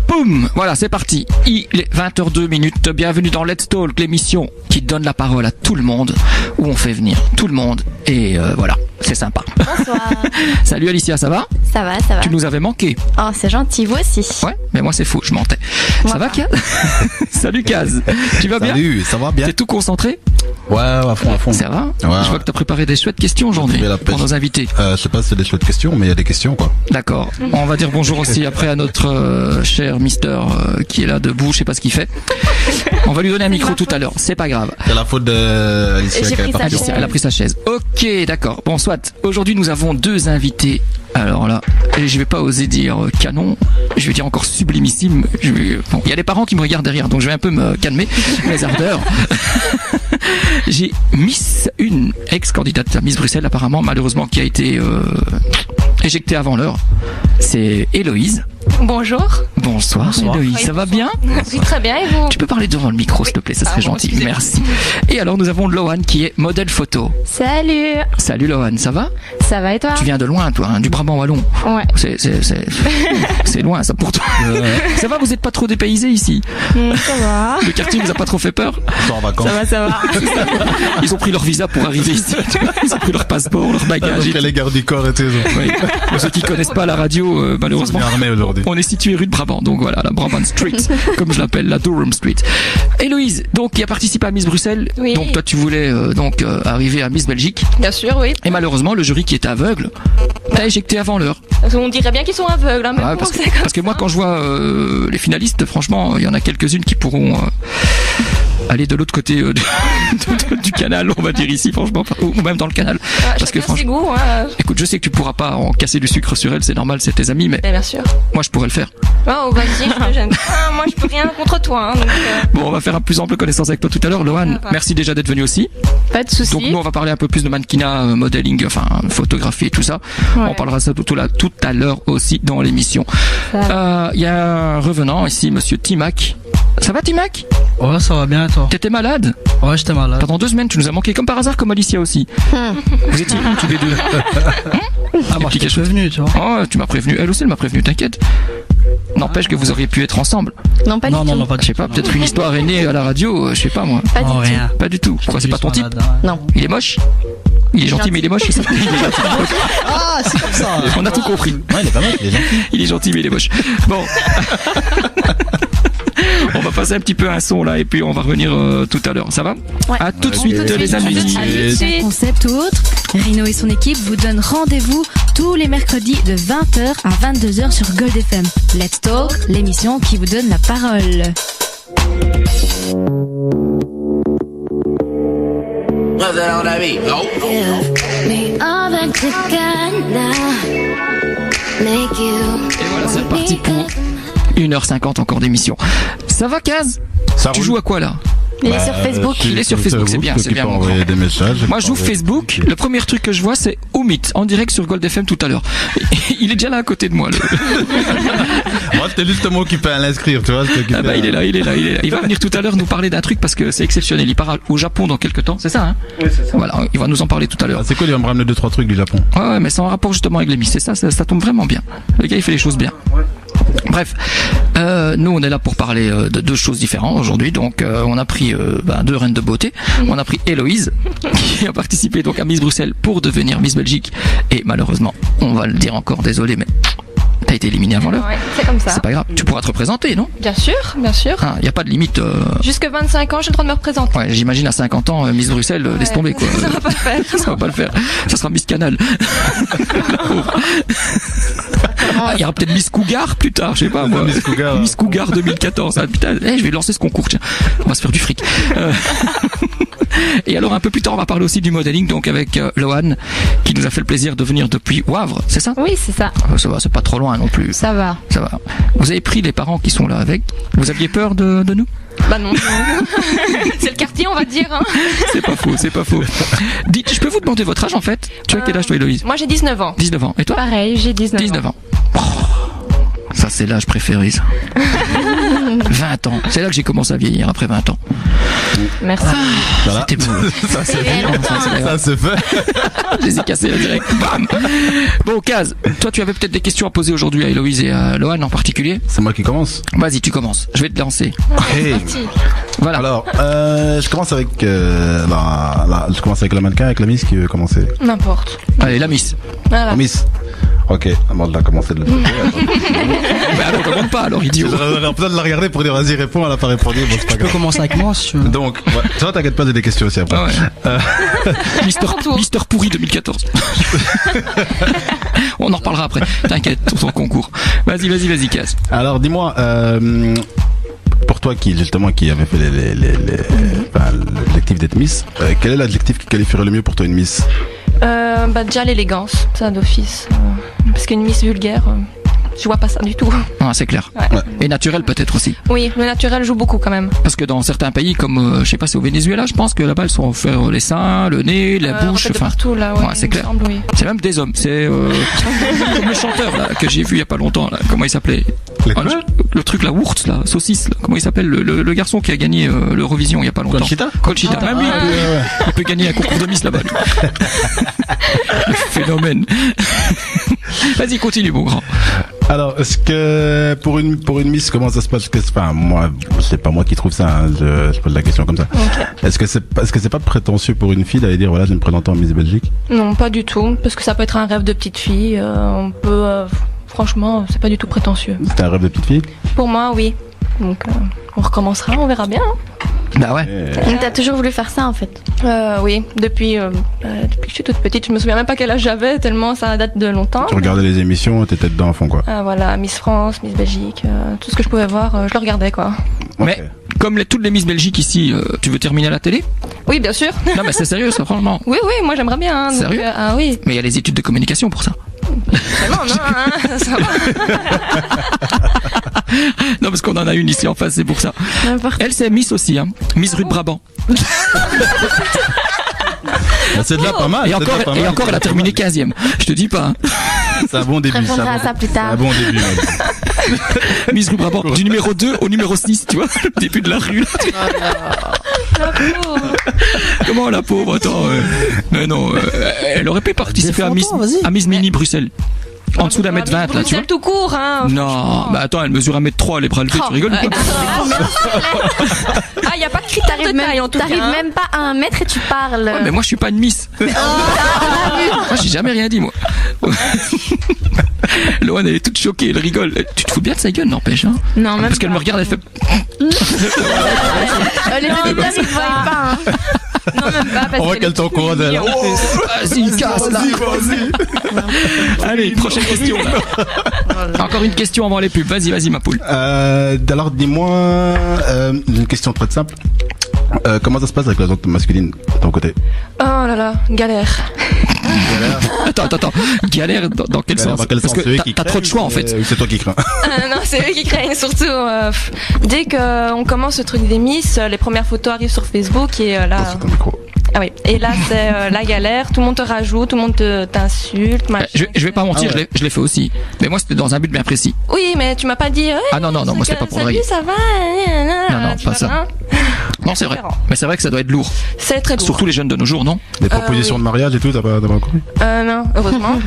Boum, voilà, c'est parti. Il est 20h02. Bienvenue dans Let's Talk, l'émission qui donne la parole à tout le monde, où on fait venir tout le monde. Et voilà, c'est sympa. Bonsoir. Salut Alicia, ça va ? Ça va, ça va. Tu nous avais manqué. Oh, c'est gentil, vous aussi. Ouais, mais moi c'est faux, je mentais. Ça va, Kaz ? Salut Kaz. Tu vas bien ? Salut, ça va bien. T'es tout concentré ? Ouais, à fond. Ça va ? Ouais, Je vois que t'as préparé des chouettes questions aujourd'hui pour nos invités. Je sais pas si c'est des chouettes questions, mais il y a des questions, quoi. D'accord. On va dire bonjour aussi après à notre cher Mister qui est là debout, je sais pas ce qu'il fait. On va lui donner un micro tout à l'heure, c'est pas grave. C'est la faute d'Alicia qui a pas Alicia, elle a pris sa chaise. Ok, d'accord. Bon, soit. Aujourd'hui, nous avons deux invités. Alors là, et je vais pas oser dire canon, je vais dire encore sublimissime. Bon, il y a des parents qui me regardent derrière, donc je vais un peu me calmer les ardeurs. J'ai une ex-candidate à Miss Bruxelles apparemment, malheureusement, qui a été éjectée avant l'heure. C'est Héloïse. Bonjour. Bonsoir Héloïse, ça va bien ? Oui, très bien, et vous ? Tu peux parler devant le micro, s'il te plaît, ça serait gentil. Merci. Et alors, nous avons Lohan qui est modèle photo. Salut. Salut Lohan, ça va ? Ça va et toi ? Tu viens de loin, toi, hein, du Brabant wallon. Ouais. C'est loin, ça, pour toi. Ça va, vous êtes pas trop dépaysés ici ? Ça va. Le quartier vous a pas trop fait peur ? en vacances. Ça va. Ils ont pris leur visa pour arriver ici. Ils ont pris leur passeport, leur bagage. Les gardes du corps et tout. Oui. Pour ceux qui connaissent pas la radio, malheureusement, on est situé rue de Brabant, donc voilà, la Brabant Street, comme je l'appelle, la Durham Street. Héloïse, donc, qui a participé à Miss Bruxelles. Oui. Donc, toi, tu voulais arriver à Miss Belgique. Bien sûr, oui. Et malheureusement, le jury qui était aveugle t'a éjecté avant l'heure. On dirait bien qu'ils sont aveugles, hein, mais Ouais, bon, parce que moi, quand je vois les finalistes, franchement, il y en a quelques-unes qui pourront aller de l'autre côté du canal, on va dire ici, franchement, ou même dans le canal. Parce que franchement, goûts, hein. Écoute, je sais que tu pourras pas en casser du sucre sur elle, c'est normal, c'est tes amis, mais bien sûr. Moi, je pourrais le faire. Oh, vas-y, je me gêne. Moi, je peux rien contre toi. Hein, donc, Bon, on va faire un plus ample connaissance avec toi tout à l'heure. Lohan, merci déjà d'être venu aussi. Pas de souci. Donc nous, on va parler un peu plus de mannequinat, modeling, enfin photographie et tout ça. Ouais. On parlera ça tout à l'heure aussi dans l'émission. Il y a un revenant ici, Monsieur Timac. Ça va, Timac ? Ouais, ça va bien, et toi ? T'étais malade ? Ouais, j'étais malade. Pendant 2 semaines, tu nous as manqué comme par hasard, comme Alicia aussi. Vous étiez où tous les deux ? Moi, je t'ai prévenu, tu vois. Oh, tu m'as prévenu. Elle aussi, elle m'a prévenu, t'inquiète. N'empêche que vous auriez pu être ensemble. Non, pas du tout. Non, pas je sais pas, peut-être une histoire est née à la radio, je sais pas moi. Pas du tout. Rien. Pas du tout. Pourquoi c'est pas ton type ? Non. Il est moche ? Il est gentil, mais il est moche, c'est ça ? Ah, c'est comme ça. On a tout compris. Ouais, il est pas mal, il est gentil. Il est gentil, mais il est moche. Bon. On va passer un petit peu un son là et puis on va revenir tout à l'heure. Ça va ? Ouais. À tout de suite, les amis. Concept ou autre, Rino et son équipe vous donnent rendez-vous tous les mercredis de 20h à 22h sur Gold FM. Let's Talk, l'émission qui vous donne la parole. Et voilà, c'est reparti pour 1h50 encore d'émission. Ça va, Kaz ? Tu joues à quoi là ? Il est sur Facebook. Il est sur Facebook, c'est bien, c'est bien. Des messages. Moi, je joue Facebook. Le premier truc que je vois, c'est Oumit en direct sur Gold FM tout à l'heure. Il est déjà là à côté de moi. Moi, j'étais justement occupé à l'inscrire, tu vois. Ah bah, il est là. Il va venir tout à l'heure nous parler d'un truc parce que c'est exceptionnel. Il part au Japon dans quelques temps, c'est ça, hein ? Oui, c'est ça. Voilà, il va nous en parler tout à l'heure. C'est cool, il va me ramener 2-3 trucs du Japon. Ouais, mais c'est en rapport justement avec les Miss, c'est ça tombe vraiment bien. Le gars, il fait les choses bien. Bref, nous on est là pour parler de 2 choses différentes aujourd'hui. Donc on a pris 2 reines de beauté. On a pris Héloïse qui a participé donc à Miss Bruxelles pour devenir Miss Belgique. Et malheureusement, on va le dire encore, désolé, mais t'as été éliminé avant l'heure. Ouais, c'est comme ça. C'est pas grave. Tu pourras te représenter, non ? Bien sûr. Y a pas de limite. Jusque 25 ans, j'ai le droit de me représenter. Ouais, j'imagine à 50 ans, Miss Bruxelles, laisse tomber quoi. Ça va pas le faire. Ça va pas le faire. Ça sera Miss Canal. Il y aura peut-être Miss Cougar plus tard, je sais pas moi. Miss Cougar 2014. Ah, putain, je vais lancer ce concours, tiens. On va se faire du fric. Et alors un peu plus tard, on va parler aussi du modeling, donc avec Lohan, qui nous a fait le plaisir de venir depuis Wavre, c'est ça ? Oui, c'est ça. Ça va, c'est pas trop loin non plus. Ça va. Vous avez pris les parents qui sont là avec ? Vous aviez peur de nous ? Bah non. C'est le quartier, on va dire. Hein. C'est pas faux. Dites, je peux vous demander votre âge en fait ? Tu as quel âge toi, Héloïse ? Moi j'ai 19 ans. 19 ans. Et toi ? Pareil, j'ai 19 ans. Oh, ça c'est l'âge préféré ça. 20 ans. C'est là que j'ai commencé à vieillir, après 20 ans. Merci. Voilà. C'était beau. Ça c'est fait. Ça se fait. Je les ai cassés là direct. Bam. Bon, Kaz, toi tu avais peut-être des questions à poser aujourd'hui à Héloïse et à Lohan en particulier. C'est moi qui commence. Vas-y, tu commences. Je vais te lancer. Hey. Voilà. Alors, je commence avec je commence avec le mannequin, avec la Miss qui veut commencer. N'importe. Allez, la Miss. Voilà. La Miss. Ok, avant de la commencer de l'autre côté. Bah alors, commande pas alors, idiot. J'aurais besoin de la regarder pour dire vas-y réponds, elle a pas répondu, bon c'est pas Tu peux grave. commencer avec moi si tu veux. Donc, ouais. Tu vois, t'inquiète pas, j'ai des questions aussi après. Ah ouais. Mister Pourri 2014. On en reparlera après. T'inquiète, ton concours. Vas-y, Kaz. Alors dis-moi, pour toi qui avait fait l'adjectif d'être Miss, quel est l'adjectif qui qualifierait le mieux pour toi une Miss? Déjà l'élégance, ça d'office. Parce qu'une Miss vulgaire, je vois pas ça du tout. Ah, c'est clair. Ouais. Et naturel peut-être aussi. Oui, le naturel joue beaucoup quand même. Parce que dans certains pays comme, je sais pas, c'est au Venezuela, je pense que là-bas, elles sont faire les seins, le nez, la bouche, En fait, de enfin. partout là, ouais, c'est il me clair. semble, oui. C'est même des hommes. C'est comme le chanteur là que j'ai vu il y a pas longtemps là. Comment il s'appelait? Le truc la Wurtz là, saucisse là. Comment il s'appelle le garçon qui a gagné l'Eurovision il y a pas longtemps? Conchita. Même lui, il peut gagner un concours de Miss là-bas. Le phénomène. Vas-y, continue mon grand. Alors, est-ce que pour une Miss, comment ça se passe? Enfin, moi, c'est pas moi qui trouve ça. Hein, je pose la question comme ça. Okay. Est-ce que c'est pas prétentieux pour une fille d'aller dire voilà, je vais me présenter en Miss Belgique? Non, pas du tout, parce que ça peut être un rêve de petite fille. On peut, franchement, c'est pas du tout prétentieux. C'est un rêve de petite fille? Pour moi, oui. Donc, on recommencera, on verra bien. Bah ouais. Donc t'as toujours voulu faire ça en fait? Oui, depuis que je suis toute petite, je me souviens même pas quel âge j'avais, tellement ça date de longtemps. Tu regardais les émissions, t'étais dedans à fond quoi. Voilà, Miss France, Miss Belgique, tout ce que je pouvais voir, je le regardais quoi. Mais comme toutes les Miss Belgique ici, tu veux terminer à la télé? Oui, bien sûr. Non mais c'est sérieux ça, franchement. Oui, moi j'aimerais bien. Hein, donc, Sérieux? Ah oui. Mais il y a les études de communication pour ça. Non, hein, ça va. Non parce qu'on en a une ici en face, c'est pour ça. Elle c'est Miss aussi, hein. Miss Rue de Brabant. C'est déjà pas mal. Et encore, elle a terminé 15e. Je te dis pas. Hein. C'est un bon début. Je répondrai à ça plus tard. Un bon début. Ouais. Miss Rue Brabant, du numéro 2 au numéro 6, tu vois, le début de la rue. La pauvre. Comment la pauvre, attends. Mais non, elle aurait pu participer à Miss Mini Bruxelles. En dessous d'1m20 là, tu vois. Bruxelles tout court, hein. Non, bah attends, elle mesure 1m3, les bras levés, tu rigoles ou quoi? Ah, y a pas de critère de taille en tout cas. T'arrives même pas à 1 mètre et tu parles. Ouais, mais moi je suis pas une Miss. Moi j'ai jamais rien dit moi. Loane elle est toute choquée, elle rigole. Tu te fous bien de sa gueule, n'empêche, hein? Non, même Parce qu'elle me regarde, elle fait. Les auditeurs ils voient pas. Hein. Non, même pas. Parce On voit qu'elle t'encourage. Vas-y, casse là. Allez, prochaine question là. Encore une question avant les pubs. Vas-y, ma poule. Alors dis-moi, une question très simple. Comment ça se passe avec la zone masculine de ton côté? Oh là là, galère. Attends. Galère dans quel sens? Parce que t'as trop de choix en fait. C'est toi qui crains. Non, c'est eux qui craignent surtout. Dès qu'on commence ce truc des Miss, les premières photos arrivent sur Facebook et là. C'est ton micro. Ah oui. Et là c'est la galère. Tout le monde te rajoute, tout le monde t'insulte. Je vais pas mentir, je l'ai fait aussi. Mais moi c'était dans un but bien précis. Oui, mais tu m'as pas dit. Ah non, moi c'était pas pour draguer. draguer. Ça va. Non, pas ça. Non, c'est vrai. Mais c'est vrai que ça doit être lourd. C'est très lourd. Surtout les jeunes de nos jours, non? Des propositions de mariage et tout, t'as pas encore eu? Non, heureusement.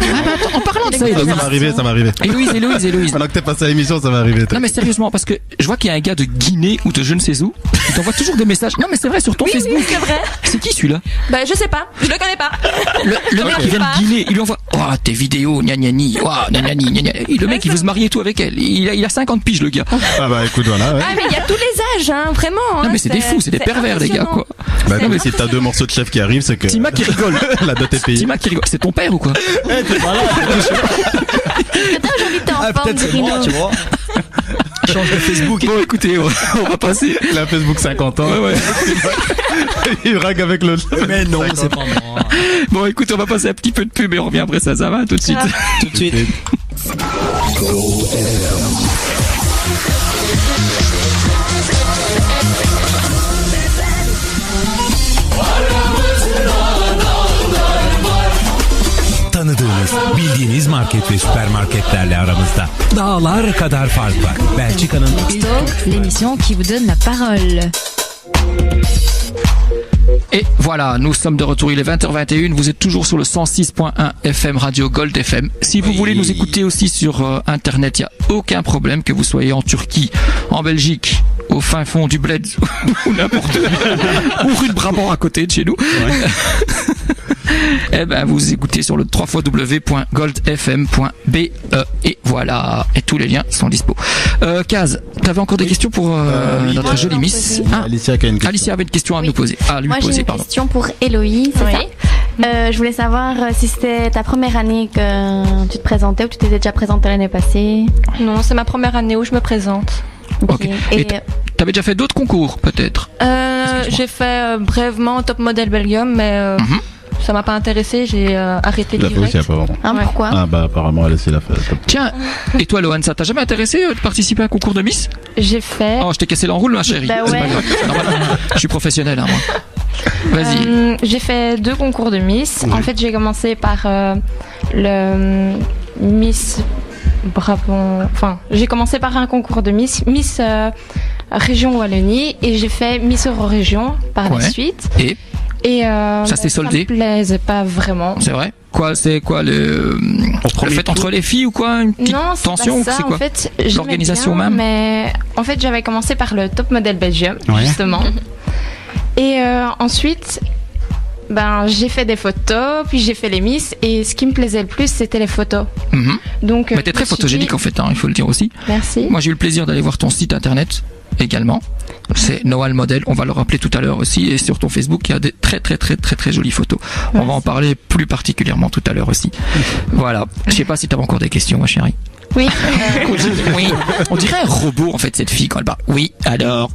En parlant de ça, Ça va arriver. Héloïse. Pendant que t'es passé à l'émission, ça va arriver. Non mais sérieusement, parce que je vois qu'il y a un gars de Guinée ou de je ne sais où, il t'envoie toujours des messages. Non mais c'est vrai, sur ton Facebook. Oui, c'est vrai. C'est qui celui-là? Bah je sais pas, je le connais pas. Le mec qui vient de Guinée, il lui envoie tes vidéos, gna gna gna, le mec il veut se marier et tout avec elle. Il a 50 piges le gars. Ah bah écoute, voilà. Ouais. Ah mais il y a tous les âges, hein, vraiment. Non mais c'est des fous, c'est des pervers les gars quoi. Bah non mais si t'as 2 morceaux de chef qui arrivent, c'est que Tima qui rigole. La dot est payée. Tima qui rigole. C'est ton père ou quoi? Aujourd'hui t'es en forme, Peut-être c'est moi, tu vois. Change de Facebook. Bon écoutez, on va passer. La Facebook 50 ans. Ouais. Il rague avec le. Mais non, c'est pas moi. Bon écoute, on va passer un petit peu de pub et on revient après ça va tout de suite. Tout de suite. Tanıdığınız, bildiğiniz bildiğiniz market ve süpermarketlerle aramızda dağlar kadar fark var. Belçika'nın Talk, l'émission qui vous donne la parole. Et voilà, nous sommes de retour, il est 20h21, vous êtes toujours sur le 106.1 FM Radio Gold FM. Si vous voulez nous écouter aussi sur Internet, il n'y a aucun problème, que vous soyez en Turquie, en Belgique, au fin fond du Bled, ou n'importe où, ou rue de Brabant à côté de chez nous. Ouais. Eh ben, vous écoutez sur le www.goldfm.be et voilà. Et tous les liens sont dispo. Kaz, t'avais encore des questions pour notre jolie Miss? Alicia avait une question à nous poser. Moi, j'ai une question pour Héloïse, c'est ça? Je voulais savoir si c'était ta première année que tu te présentais ou tu t'étais déjà présentée l'année passée. Non, c'est ma première année où je me présente. Ok. Et t'avais déjà fait d'autres concours, peut-être? J'ai fait brièvement Top Model Belgium, mais ça m'a pas intéressé, j'ai arrêté direct. Aussi, apparemment. Pourquoi? Apparemment, elle aussi l'a fait. Tiens, et toi, Lohan, ça t'a jamais intéressé de participer à un concours de Miss? J'ai fait. Oh, je t'ai cassé l'enroule, ma chérie. Bah ouais. C'est normal. Je suis professionnel, moi. Vas-y. J'ai fait 2 concours de Miss. En fait, j'ai commencé par le Miss Brabant. Enfin, j'ai commencé par un concours de Miss Région Wallonie, et j'ai fait Miss Eurorégion par la suite. Et ça s'est soldé? Ça me plaisait pas vraiment. C'est vrai? C'est quoi le fait entre les filles ou quoi? Une petite tension? C'est quoi? En fait, l'organisation bien, même? Mais en fait, j'avais commencé par le Top Model Belgium, justement. Et ensuite, j'ai fait des photos, puis j'ai fait les Miss, et ce qui me plaisait le plus, c'était les photos. Donc, mais t'es très photogénique en fait, il faut le dire aussi. Merci. Moi, j'ai eu le plaisir d'aller voir ton site internet également. C'est Noal Model, on va le rappeler tout à l'heure aussi, et sur ton Facebook, il y a des très très très très très jolies photos. On va en parler plus particulièrement tout à l'heure aussi. Voilà. Je sais pas si t'avais encore des questions, ma chérie. Oui. Oui. On dirait un robot en fait, cette fille quand elle parle. Oui, alors.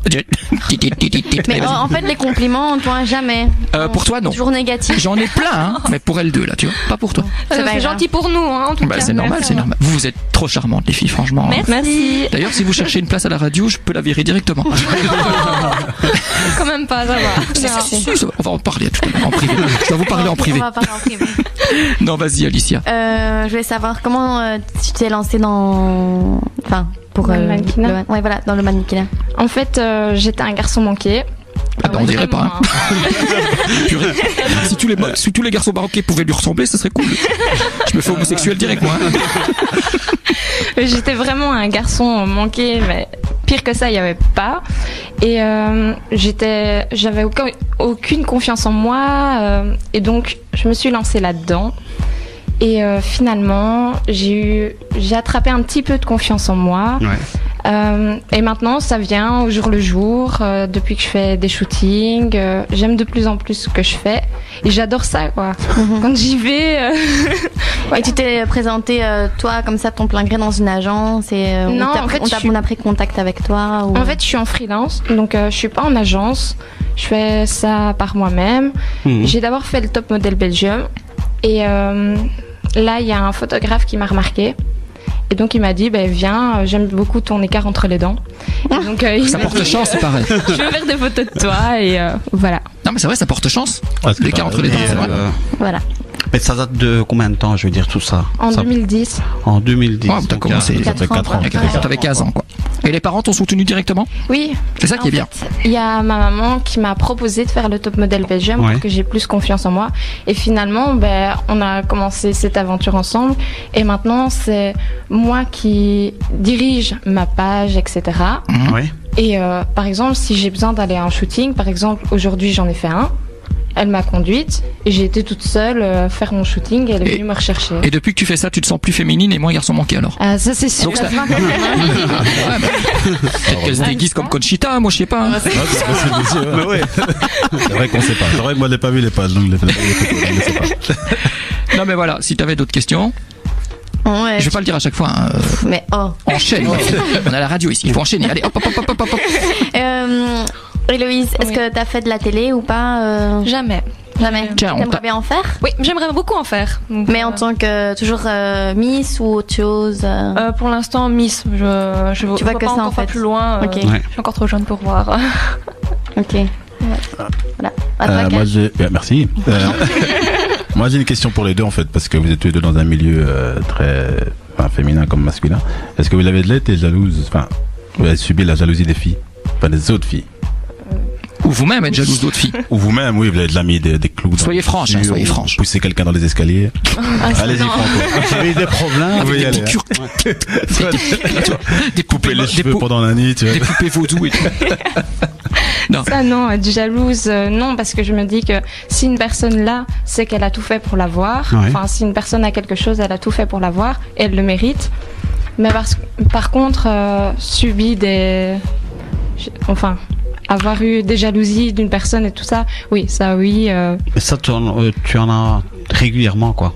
Mais en fait, les compliments, toi, jamais. Pour toi, non. Toujours négatif. J'en ai plein, mais pour elle deux là, tu vois. Pas pour toi. C'est gentil pour nous, en tout cas. C'est normal, c'est normal. Vous êtes trop charmantes, les filles, franchement. Merci. D'ailleurs, si vous cherchez une place à la radio, je peux la virer directement. Quand même pas, ça va. On va en parler tout à l'heure en privé. Je dois vous parler en privé. On va parler en privé. Non, vas-y, Alicia. Je voulais savoir comment tu t'es lancée dans le mannequinat. Dans le mannequinat. En fait, j'étais un garçon manqué. On dirait pas. Si tous les garçons marocains pouvaient lui ressembler, ça serait cool. Je me fais homosexuel direct, moi. J'étais vraiment un garçon manqué, mais pire que ça, il n'y avait pas. Et j'avais aucune confiance en moi, et donc je me suis lancée là-dedans. Et finalement, j'ai attrapé un petit peu de confiance en moi. Et maintenant, ça vient au jour le jour. Depuis que je fais des shootings, j'aime de plus en plus ce que je fais. Et j'adore ça, quoi. Quand j'y vais... Et tu t'es présentée, toi, comme ça, ton plein gré dans une agence, et non, on a pris contact avec toi ou... En fait, je suis en freelance, donc je suis pas en agence. Je fais ça par moi-même. J'ai d'abord fait le Top Model Belgium. Et là, il y a un photographe qui m'a remarqué. Et donc, il m'a dit, viens, j'aime beaucoup ton écart entre les dents. Et donc, ça porte chance, c'est pareil. Je veux faire des photos de toi, et voilà. Non, mais c'est vrai, ça porte chance. L'écart entre les dents, c'est vrai. Voilà. Mais ça date de combien de temps, je veux dire, tout ça? En 2010. En 2010. Ouais, t'as commencé, ça fait 4 ans. T'avais 15 ans, quoi. Et les parents t'ont soutenu directement? Oui. C'est ça qui est bien. Il y a ma maman qui m'a proposé de faire le Top Model Belgium pour que j'ai plus confiance en moi. Et finalement, on a commencé cette aventure ensemble. Et maintenant, c'est moi qui dirige ma page, etc. Et par exemple, si j'ai besoin d'aller à un shooting, par exemple, aujourd'hui, j'en ai fait un. Elle m'a conduite et j'ai été toute seule faire mon shooting et elle est venue me rechercher. Et depuis que tu fais ça, tu te sens plus féminine et moins garçon manqué alors? Ah, ça c'est sûr. Peut-être qu'elle se déguise comme Conchita, moi je sais pas. C'est vrai qu'on sait pas. C'est vrai que moi je n'ai pas vu les pages, donc je ne sais pas. Non mais voilà, si tu avais d'autres questions. Ouais, je vais pas le dire à chaque fois. Mais enchaîne. On a la radio ici, il faut enchaîner. Allez, hop. Héloïse, est-ce que tu as fait de la télé ou pas? Jamais. T'aimerais bien en faire? Oui, j'aimerais beaucoup en faire. Donc, mais en tant que toujours Miss ou autre chose? Pour l'instant, Miss. Je vois que pas ça encore en fait. Plus loin. Je suis encore trop jeune pour voir. Ok. Voilà. Merci. Moi, j'ai une question pour les deux, en fait, parce que vous êtes tous les deux dans un milieu très féminin comme masculin. Est-ce que vous avez été jalouse, vous avez subi la jalousie des filles, des autres filles? Ou vous-même être jalouse d'autres filles. Ou vous-même, oui, vous avez déjà mis des clous. Soyez franche, soyez franche. Pousser quelqu'un dans les escaliers. Allez-y, Franco. Vous avez eu des problèmes. Vous y allez. Des poupées les cheveux pendant la nuit, tu vois. Des poupées vaudou et tout. Non. Ça, non, être jalouse, non, parce que je me dis que si une personne là, c'est qu'elle a tout fait pour l'avoir. Ouais. Enfin, si une personne a quelque chose, elle a tout fait pour l'avoir, et elle le mérite. Mais par contre, avoir eu des jalousies d'une personne et tout ça, oui, ça, oui. Et ça, tu en as régulièrement, quoi.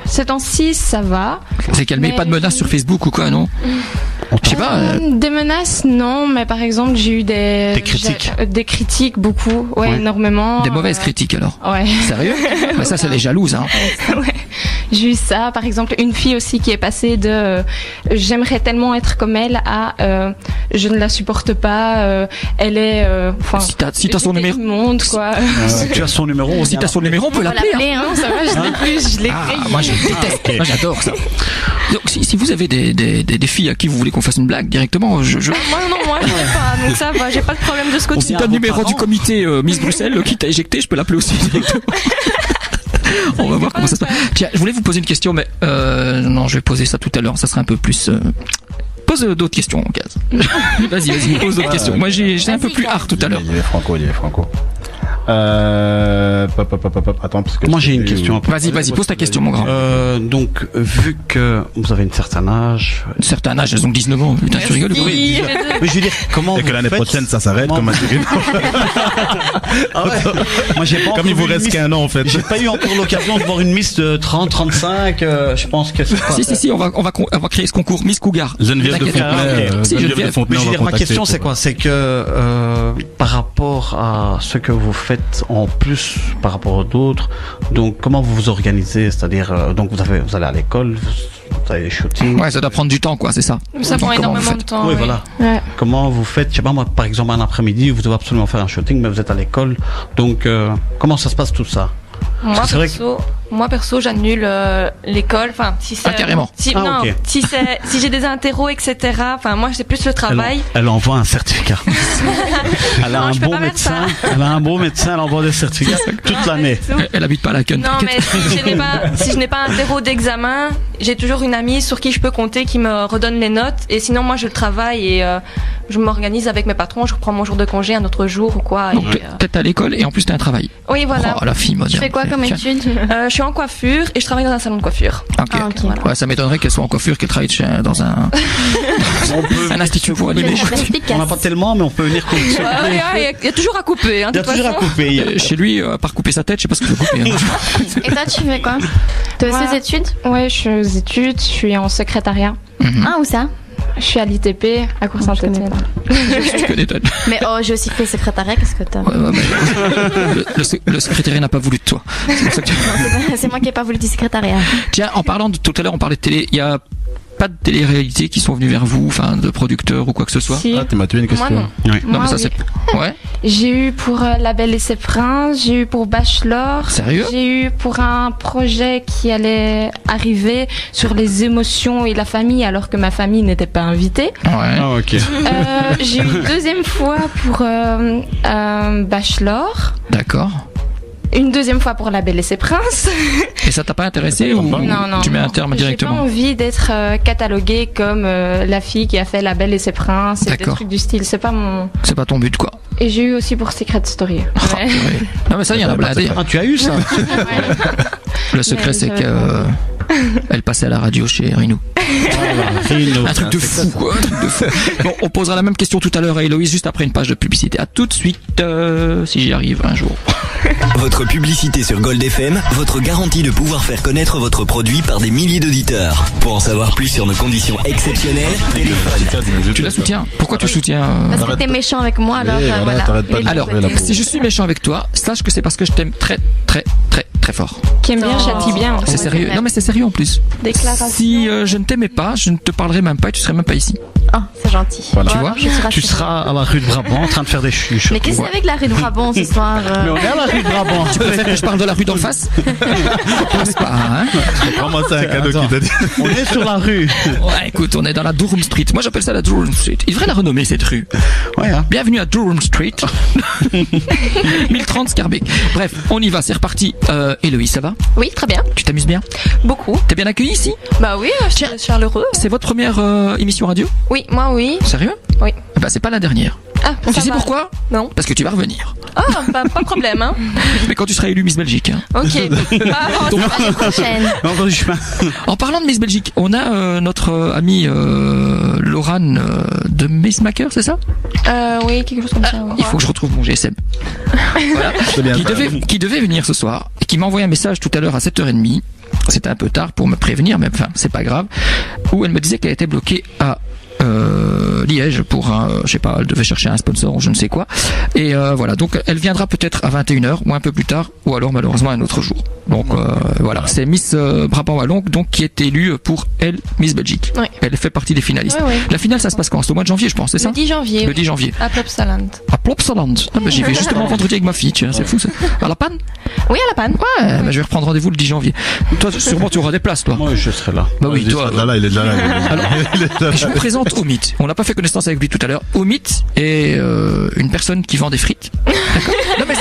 Ces temps-ci, ça va. C'est calmé, Mais pas de menaces sur Facebook ou quoi, non? Je sais pas. Des menaces, non, mais par exemple, j'ai eu des critiques. Des critiques, beaucoup, Ouais. énormément. Des mauvaises critiques alors. Ouais. Sérieux? Bah ça, c'est les jalouses, hein. Ouais. J'ai eu ça, par exemple, une fille aussi qui est passée de j'aimerais tellement être comme elle à je ne la supporte pas, elle est si t'as son numéro, monde quoi. Tu as son numéro. Si t'as son numéro, on peut l'appeler. Hein. Non, ça va, je l'ai plus, je l'ai créé. Moi je déteste, moi j'adore ça. Donc si vous avez des filles à qui vous voulez qu'on fasse une blague directement, Moi je sais pas, donc ça va, j'ai pas de problème de ce côté. Si t'as le numéro du comité Miss Bruxelles qui t'a éjecté, je peux l'appeler aussi directement. On va voir comment ça se passe. Tiens, je voulais vous poser une question, mais non, je vais poser ça tout à l'heure. Ça sera un peu plus. Pose d'autres questions, Gaz. Vas-y, pose d'autres questions. Moi, j'étais un peu plus hard tout à l'heure. Il est Franco. Attends, parce que moi j'ai une question. Vas-y, pose ta question, mon grand. Donc, vu que vous avez un certain âge. Un certain âge, elles ont 19 ans. Putain, tu rigoles? Oui. Mais je veux dire, comment et que l'année prochaine, ça s'arrête, comme un Ah ouais. Moi, j'ai pas comme il vous reste qu'un an, en fait. J'ai pas eu encore l'occasion de voir une Miss de 30, 35, je pense que c'est pas. Si, on va créer ce concours Miss Cougar. Geneviève de Fontenay. Mais je veux dire, ma question, c'est quoi? C'est que, par rapport à ce que vous faites en plus par rapport aux d'autres, donc comment vous vous organisez? C'est-à-dire, donc vous allez à l'école, vous avez les shootings. Ouais, ça doit prendre du temps, quoi, c'est ça. Ça prend énormément de temps. Oui, voilà. Ouais. Comment vous faites? Je sais pas, moi, par exemple, un après-midi, vous devez absolument faire un shooting, mais vous êtes à l'école. Donc, comment ça se passe tout ça? Moi perso, j'annule l'école. Enfin, si c'est carrément. Si j'ai des interros, etc. Enfin, moi, c'est plus le travail. Elle envoie un certificat. Elle a un bon médecin. Elle a un bon médecin. Elle envoie des certificats toute l'année. Elle habite pas à la Cun. Non, mais si je n'ai pas un terreau d'examen, j'ai toujours une amie sur qui je peux compter, qui me redonne les notes. Et sinon, moi, je travaille et je m'organise avec mes patrons. Je reprends mon jour de congé un autre jour ou quoi. Donc, t'es à l'école et en plus t'as un travail. Oui, voilà. Oh, la fille moderne. Tu fais quoi comme étude? Je suis en coiffure et je travaille dans un salon de coiffure. Ok. Voilà. Ouais, ça m'étonnerait qu'elle soit en coiffure, qu'elle travaille dans un institut pour animer. On n'a pas tellement, mais on peut venir couper. Il y a toujours à couper. Il y a toujours à couper. Chez lui, à part couper sa tête, je sais pas ce qu'il faut couper. Et toi, tu fais quoi? Tu as aussi des études? Ouais, je suis aux études, je suis en secrétariat. Ah, où ça? Je suis à l'ITP, à Cour-Saint-Étienne. Je connais pas. Mais j'ai aussi fait secrétariat, qu'est-ce que t'as? Le secrétariat n'a pas voulu de toi. C'est moi qui n'ai pas voulu du secrétariat. Tiens, en parlant de tout à l'heure, on parlait de télé. Il y a pas de télé-réalité qui sont venus vers vous, enfin de producteurs ou quoi que ce soit? Si. Ah, tu m'as tué une question. Moi, non. Oui. Non, Moi, mais ça oui. c'est. Ouais. J'ai eu pour La Belle et ses Princes, j'ai eu pour Bachelor. Sérieux? J'ai eu pour un projet qui allait arriver sur les émotions et la famille, alors que ma famille n'était pas invitée. Ouais. Ah, ok. J'ai eu une deuxième fois pour Bachelor. D'accord. Une deuxième fois pour La Belle et ses Princes. Et ça t'a pas intéressé ou Non. tu mets un terme directement? J'ai pas envie d'être cataloguée comme la fille qui a fait La Belle et ses Princes et des trucs du style. C'est pas mon. C'est pas ton but, quoi. Et j'ai eu aussi pour Secret Story. Ouais. Non mais ça, il y en a blindé. Ah, tu as eu ça? Le secret, c'est que elle passait à la radio chez Rinou. Un truc de fou, quoi. Bon, on posera la même question tout à l'heure à Héloïse juste après une page de publicité. À tout de suite, si j'y arrive un jour. Votre publicité sur Gold FM, votre garantie de pouvoir faire connaître votre produit par des milliers d'auditeurs. Pour en savoir plus sur nos conditions exceptionnelles, téléphone. Tu la soutiens? Pourquoi tu soutiens? Parce que t'es méchant avec moi, alors voilà. Alors, si je suis méchant avec toi, sache que c'est parce que je t'aime très, très, très, très fort. Qui aime bien, châtie bien. C'est sérieux. Non mais c'est sérieux en plus. Déclaration. Si je ne t'aimais pas, je ne te parlerais même pas et tu serais même pas ici. Oh, c'est gentil. Voilà. Tu vois, je suis Tu rassurée. seras à la rue de Brabant en train de faire des chuches. Mais qu'est-ce que c'est avec la rue de Brabant ce soir Mais on est à la rue de Brabant. tu préfères que je parle de la rue d'en face? Pense pas, hein? Vraiment, c'est un cadeau Attends. qui t'a dit. On est sur la rue. Ouais, écoute, on est dans la Durham Street. Moi, j'appelle ça la Durham Street. Il devrait la renommer, cette rue. Ouais, hein. Bienvenue à Durham Street. 1030 Scarbeck. Bref, on y va, c'est reparti. Héloïse, ça va? Oui, très bien. Tu t'amuses bien? Beaucoup. T'es bien accueillie ici? Bah oui, je suis chaleureux. C'est votre première émission radio? Oui, moi oui. Sérieux? Oui. Bah, c'est pas la dernière. Ah, Tu ça sais va. pourquoi? Non. Parce que tu vas revenir. Ah, pas de problème, hein. Mais quand tu seras élu Miss Belgique. Hein. Ok. Pas avant. L'année prochaine. Encore du chemin. En parlant de Miss Belgique, on a notre amie Laurane de Miss Maker, c'est ça? Oui, quelque chose comme ça. Ouais. Il faut que je retrouve mon GSM. Voilà. C'est bien ça. Qui devait venir ce soir et qui m'a envoyé un message tout à l'heure à 7h30. C'était un peu tard pour me prévenir, mais enfin, c'est pas grave. Où elle me disait qu'elle était bloquée à Liège pour un, je sais pas, elle devait chercher un sponsor ou je ne sais quoi. Et voilà, donc elle viendra peut-être à 21h ou un peu plus tard, ou alors malheureusement un autre jour. Donc voilà, c'est Miss Brabant Wallon donc qui est élue pour elle Miss Belgique. Oui. Elle fait partie des finalistes. Oui, oui. La finale, ça se passe quand? C'est au mois de janvier, je pense, c'est ça? Le 10 janvier. Le 10 janvier. À Plopsaland. À Plopsaland. Ah, bah, j'y vais justement vendredi avec ma fille, tu vois, c'est fou ça. À la panne? Oui, à la panne. Ouais, bah, je vais reprendre rendez-vous le 10 janvier. Toi, sûrement, tu auras des places, toi. Moi, je serai là. Bah oui, Il est toi. déjà là, il est déjà là. Il est déjà là. Je vous présente Omid. On n'a pas fait connaissance avec lui tout à l'heure. Omid est une personne qui vend des frites. D'accord? Non mais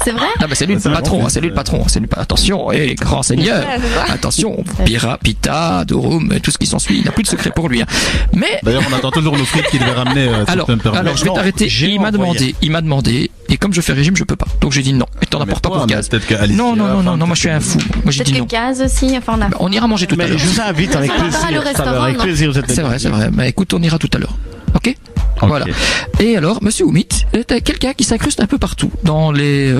C'est vrai? non, mais c'est lui le patron. Hein, c'est lui le patron. C'est lui. Attention, grand seigneur. Ouais, c'est ça. Attention, Pira, Pita, Dorum, et tout ce qui s'ensuit. Il n'a plus de secret pour lui. Hein. Mais D'ailleurs, on attend toujours nos frites qu'il devait ramener. alors, je vais Non, t'arrêter. j'ai Il m'a envoyé. demandé, et comme je fais régime, je peux pas. Donc j'ai dit non. Et t'en apportes pas pour Gaz. Peut-être qu'Alicia, Non, enfin, moi je suis un fou. Moi j'ai Peut-être dit que non. Gaz aussi. Enfin, on a. On ira manger tout à Mais l'heure. je vous invite avec Ça va pas, plaisir. le restaurant, Avec non. plaisir, vous êtes C'est vrai, c'est vrai. Mais écoute, on ira tout à l'heure. Ok? Ok. Voilà. Et alors, Monsieur Oumit est quelqu'un qui s'incruste un peu partout dans les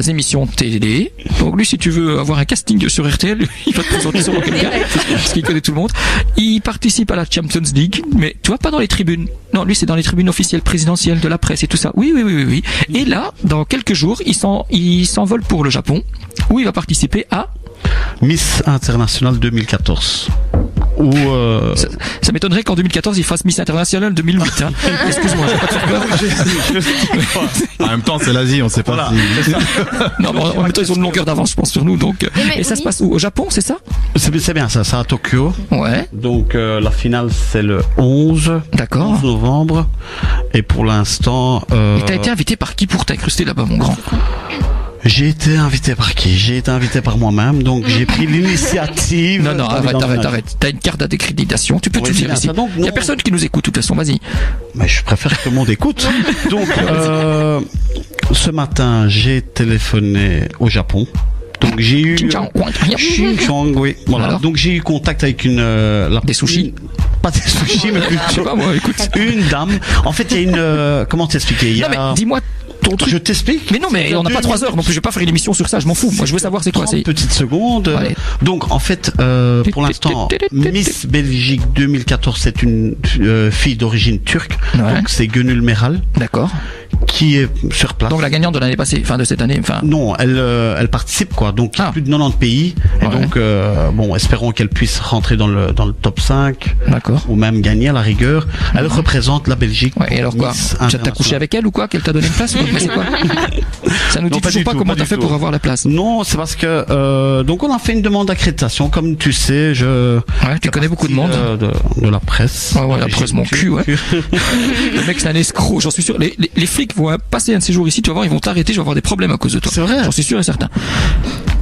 émissions de télé. Donc lui, si tu veux avoir un casting sur RTL, il va te présenter sur quelqu'un, parce qu'il connaît tout le monde. Il participe à la Champions League, mais tu vois, pas dans les tribunes. Non, lui, c'est dans les tribunes officielles présidentielles de la presse et tout ça. Oui. Et là, dans quelques jours, il s'envole pour le Japon, où il va participer à... Miss International 2014. Ou Ça m'étonnerait qu'en 2014, il fasse Miss International 2008. Hein. Excuse-moi, je vais pas te faire peur. En même temps, c'est l'Asie, on sait pas Voilà, si. c'est ça. Non, mais en même temps, ils ont une longueur d'avance, je pense, sur nous. Donc, mais et ça oui. se passe où? Au Japon, c'est ça? C'est bien ça, c'est à Tokyo. Ouais, Donc la finale c'est le 11 d'accord. novembre. Et pour l'instant, Et t'as été invité par qui pour t'incruster là-bas, mon grand? j'ai été invité par qui? J'ai été invité par moi-même. Donc j'ai pris l'initiative. Non, arrête. T'as une carte d'accréditation. Tu peux Oui, tout c'est dire bien ici. ça. Donc, Il y a non. personne qui nous écoute, de toute façon, vas-y. Mais je préfère que tout le monde écoute. Donc ce matin j'ai téléphoné au Japon. Donc j'ai eu Ching-chong, oui. Voilà. Alors Donc j'ai eu contact avec Des sushis? Pas des sushis, mais Je sais pas, moi, écoute. une dame. En fait, il y a une comment t'expliquer? Il y Non, a... mais dis-moi ton truc. Je t'explique. Mais non, mais on n'a pas 3 heures, donc je vais pas faire une émission sur ça, je m'en fous. Moi, je veux savoir c'est quoi. 30 petites secondes. Allez. Donc, en fait, pour l'instant, Miss Belgique 2014, c'est une fille d'origine turque. Ouais. Donc, c'est Gönül Meral D'accord. qui est sur place. Donc la gagnante de l'année passée, fin de cette année, enfin. Non, elle participe quoi. Donc il y a Ah. plus de 90 pays. Et Ouais. donc bon, espérons qu'elle puisse rentrer dans le top 5 D'accord. ou même gagner à la rigueur. Elle représente la Belgique. Ouais, et alors quoi? Miss Tu as couché International. avec elle ou quoi? Qu'elle t'a donné une place? Mais c'est quoi? Ça nous dit Non, pas toujours du pas tout, comment pas t'as du fait tout. pour avoir la place. Non, c'est parce que donc on a fait une demande d'accréditation. Comme tu sais, Ouais, tu connais beaucoup de monde. de la presse. Ouais, la presse, mon cul, ouais. Le mec, c'est un escroc, j'en suis sûr. Les flics vont passer un de ces jours ici, tu vas voir, ils vont t'arrêter, je vais avoir des problèmes à cause de toi. C'est vrai. J'en suis sûr et certain.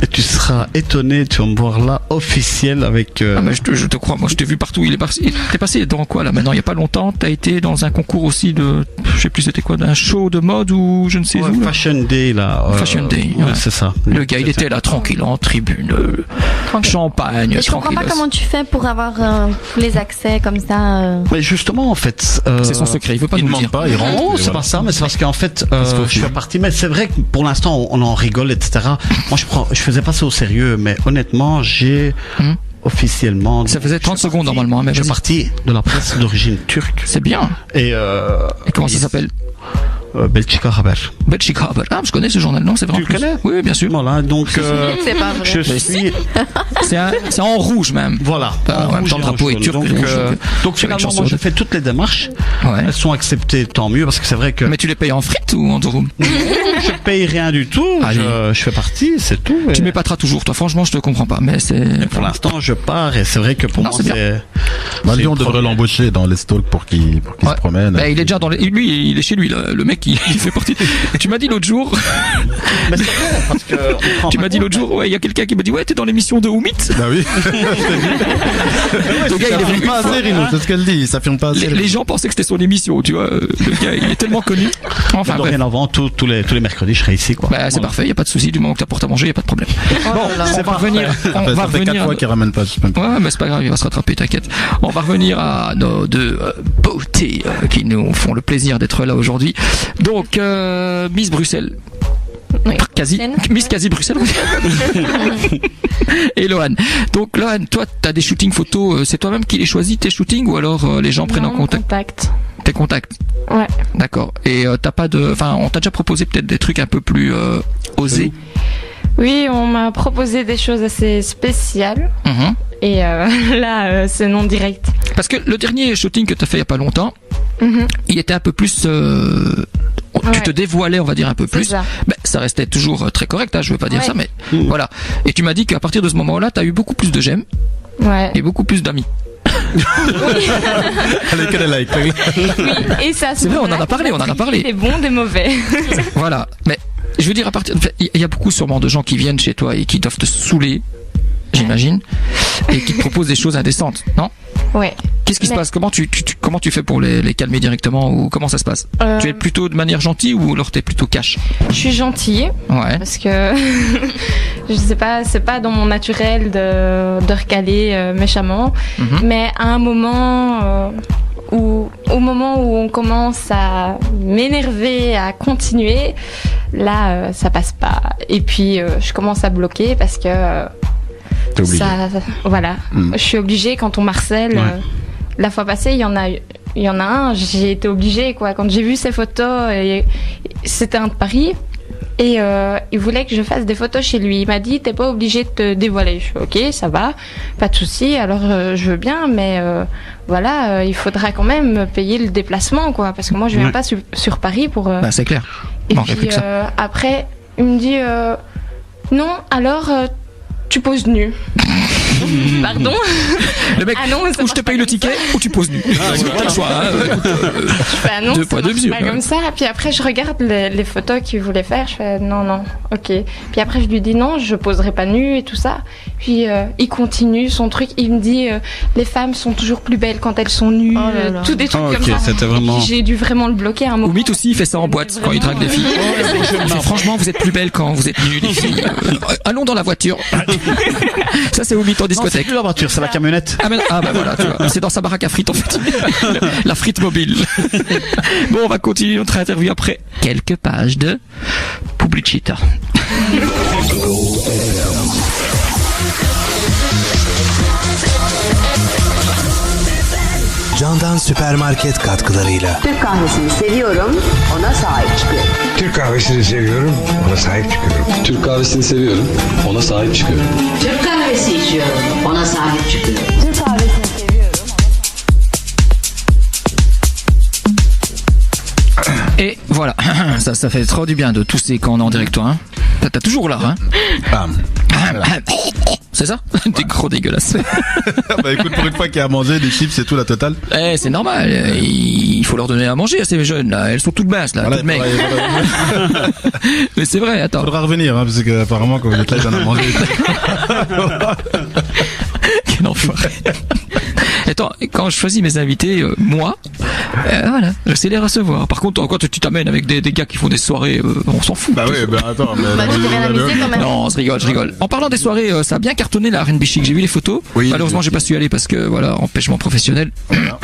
Et tu seras étonné, tu vas me voir là officiel avec. Ah, mais je te crois, moi je t'ai vu partout. T'es passé dans quoi là maintenant? Il y a pas longtemps, t'as été dans un concours aussi de, je sais plus c'était quoi, d'un show de mode ou je ne sais Ouais, où. Là. Fashion Day là. Fashion Day, ouais, ouais. c'est ça. Le gars, il était là tranquille, en tribune, champagne, Mais je comprends tranquille. pas comment tu fais pour avoir tous les accès comme ça. Mais justement en fait. C'est son secret, il veut pas Il nous le demande dire. pas, il rentre. Non, et c'est voilà. pas ça, mais c'est parce qu'en fait, se faufile. je fais partie. Mais c'est vrai que pour l'instant, on en rigole, etc. Moi, je faisais pas ça au sérieux, mais honnêtement, j'ai officiellement. Ça faisait 30 secondes normalement, hein, mais Je suis vas-y. parti de la presse d'origine turque. C'est bien. Et Et comment ça s'appelle? Belchika Haber. Belchika Haber. Ah, je connais ce journal, non, c'est vrai. Tu le connais? Oui, bien sûr. Voilà, donc C'est pas vrai. je suis C'est en rouge même. voilà. En même temps, le drapeau est turc. Donc, donc finalement, moi, je fais toutes les démarches. Ouais. Elles sont acceptées, tant mieux, parce que c'est vrai que Mais tu les payes en frites ou en durum? je paye rien du tout. Allez. Je fais partie, c'est tout. Tu m'épateras toujours, toi. Franchement, je te comprends pas. Mais c'est. Pour l'instant, je pars et c'est vrai que pour Non, moi, c'est c'est. Lui, on devrait l'embaucher dans les stalks pour qu'il Ouais. se promène. Bah, il est déjà dans les... Lui, il est chez lui, là. Le mec, il fait partie. Tu m'as dit l'autre jour. Mais c'est vrai, parce que on prend Tu pas m'as dit l'autre jour, ouais, il y a quelqu'un qui m'a dit, ouais, t'es dans l'émission de Oumit. Bah oui. Le gars, il est venu pas assez, Rino, c'est ce qu'elle dit. Ça affirme pas assez. les gens pensaient que c'était son émission, tu vois. Le gars, il est tellement connu. Enfin, bref. dorénavant, tous les mercredis, je serai ici, quoi. Bah, c'est parfait, y a pas de souci. Du moment que t'apportes à manger, y a pas de problème. Bon, on va revenir. Ça fait 4 fois qu'il ramène pas. Ouais, mais c'est pas grave, il va se rattraper, t'inquiète. On va revenir à nos deux beautés qui nous font le plaisir d'être là aujourd'hui. Donc, Miss Bruxelles. Oui. Miss Quasi Bruxelles. Et Lohan. Donc, Lohan, toi, t'as des shootings photos, c'est toi-même qui les choisis, tes shootings, ou alors les gens prennent en contact tes contacts? Ouais. D'accord. Et t'as pas de. Enfin, on t'a déjà proposé peut-être des trucs un peu plus osés. Oui, on m'a proposé des choses assez spéciales. Mhm. Et là, c'est non direct. Parce que le dernier shooting que t'as fait il y a pas longtemps, Mhm. il était un peu plus. Tu Ouais. te dévoilais, on va dire, un peu C'est plus. ça. Ben, ça restait toujours très correct, hein, je veux pas dire Ouais. ça, mais voilà. Et tu m'as dit qu'à partir de ce moment-là, t'as eu beaucoup plus de j'aime Ouais. et beaucoup plus d'amis. Avec quel like. Oui, et ça, C'est vrai, on en a parlé. Des bons, des mauvais. Voilà. Mais je veux dire, à partir, il y a beaucoup sûrement de gens qui viennent chez toi et qui doivent te saouler, j'imagine, et qui te proposent des choses indécentes, non? Ouais. Qu'est-ce qui se Mais- passe? Comment tu fais pour les calmer directement, ou comment ça se passe? Tu es plutôt de manière gentille ou alors t'es plutôt cash? Je suis gentille. Ouais. Parce que je sais pas, c'est pas dans mon naturel de recaler méchamment. Mhm. Mais à un moment au moment où on commence à m'énerver, à continuer, là ça passe pas. Et puis je commence à bloquer parce que T'es obligé. voilà, Mm. je suis obligée quand on m'harcèle. Ouais. La fois passée, il y en a un, j'ai été obligée quoi. Quand j'ai vu ces photos, et c'était un de Paris. Et il voulait que je fasse des photos chez lui. Il m'a dit, t'es pas obligé de te dévoiler. Je fais, ok, ça va, pas de souci. Alors je veux bien, mais voilà, il faudra quand même payer le déplacement, quoi, parce que moi je viens Ouais. pas sur Paris pour. Bah, c'est clair. Et Bon, il y a puis plus que ça. après, il me dit, non, alors tu poses nu. Pardon. Le mec, Ah non, ça ou je marche te pas paye le comme ça. ticket, ou tu poses nu. T'as le choix, hein. Bah non, Deux ça poids, deux marche mesures, pas ouais. comme ça. Puis après, je regarde les photos qu'il voulait faire. Je fais non, ok. Puis après, je lui dis non, je poserai pas nu et tout ça. Puis il continue son truc. Il me dit les femmes sont toujours plus belles quand elles sont nues. Oh là là. Tout des trucs Ah, comme ok, ça. c'était vraiment- Et puis, j'ai dû vraiment le bloquer à un moment. Oumit aussi, il fait ça en boîte quand il drague des filles. Il fait, franchement, vous êtes plus belles quand vous êtes nues, les filles. Allons dans la voiture. Ça, c'est Oumit en Non, c'est discothèque. plus la voiture, c'est la camionnette. Ah bah voilà, tu vois, c'est dans sa baraque à frites en fait. La frite mobile. Bon, on va continuer notre interview après quelques pages de Publicita. Candan Süpermarket katkılarıyla. Türk kahvesini seviyorum, ona sahip çıkıyorum. Türk kahvesini seviyorum, ona sahip çıkıyorum. Türk kahvesini seviyorum, ona sahip çıkıyorum. Türk kahvesi içiyorum, ona sahip çıkıyorum. Türk kahvesini seviyorum. Et voilà, ça fait trop du bien de tousser quand on est en direct, toi. Hein. T'as toujours là, hein. Bam. C'est ça. T'es gros dégueulasse. Bah écoute, pour une fois qu'il y a à manger, des chips, c'est tout la totale. Eh, c'est normal. Il faut leur donner à manger à ces jeunes là. Elles sont toutes minces là, Voilà, toutes maigres. Mais c'est vrai, attends. Faudra revenir, hein, parce que apparemment quand vous êtes là, ils en ont mangé. Quel enfoiré. Attends, quand je choisis mes invités, moi, voilà, je sais les recevoir. Par contre, quand tu t'amènes avec des gars qui font des soirées, on s'en fout. Bah oui, bah attends. Mais Bah, tu t'es bien amusé quand même. Non, je rigole. En parlant des soirées, ça a bien cartonné la R&B Chic. J'ai vu les photos. Oui, Malheureusement, j'ai pas su y aller parce que voilà, empêchement professionnel. Moi,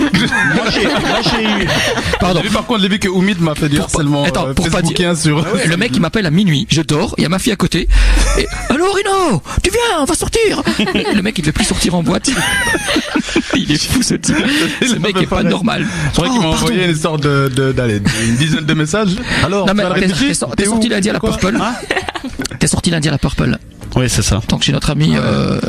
j'ai eu. Pardon. J'ai vu par contre, j'ai vu que Oumid m'a fait du harcèlement Attends, pour pas facebookien sur. Le mec il m'appelle à minuit, je dors, il y a ma fille à côté. Et, allô Rino, tu viens, on va sortir. Et le mec il devait plus sortir en boîte. Il Il est fou ce type. Ce mec est pas normal. Je crois qu'il m'a envoyé une sorte une dizaine de messages. Alors, non, mais t'es t'es sorti lundi à la Purple. T'es sorti lundi à la Purple. Oui, c'est ça. Donc chez notre ami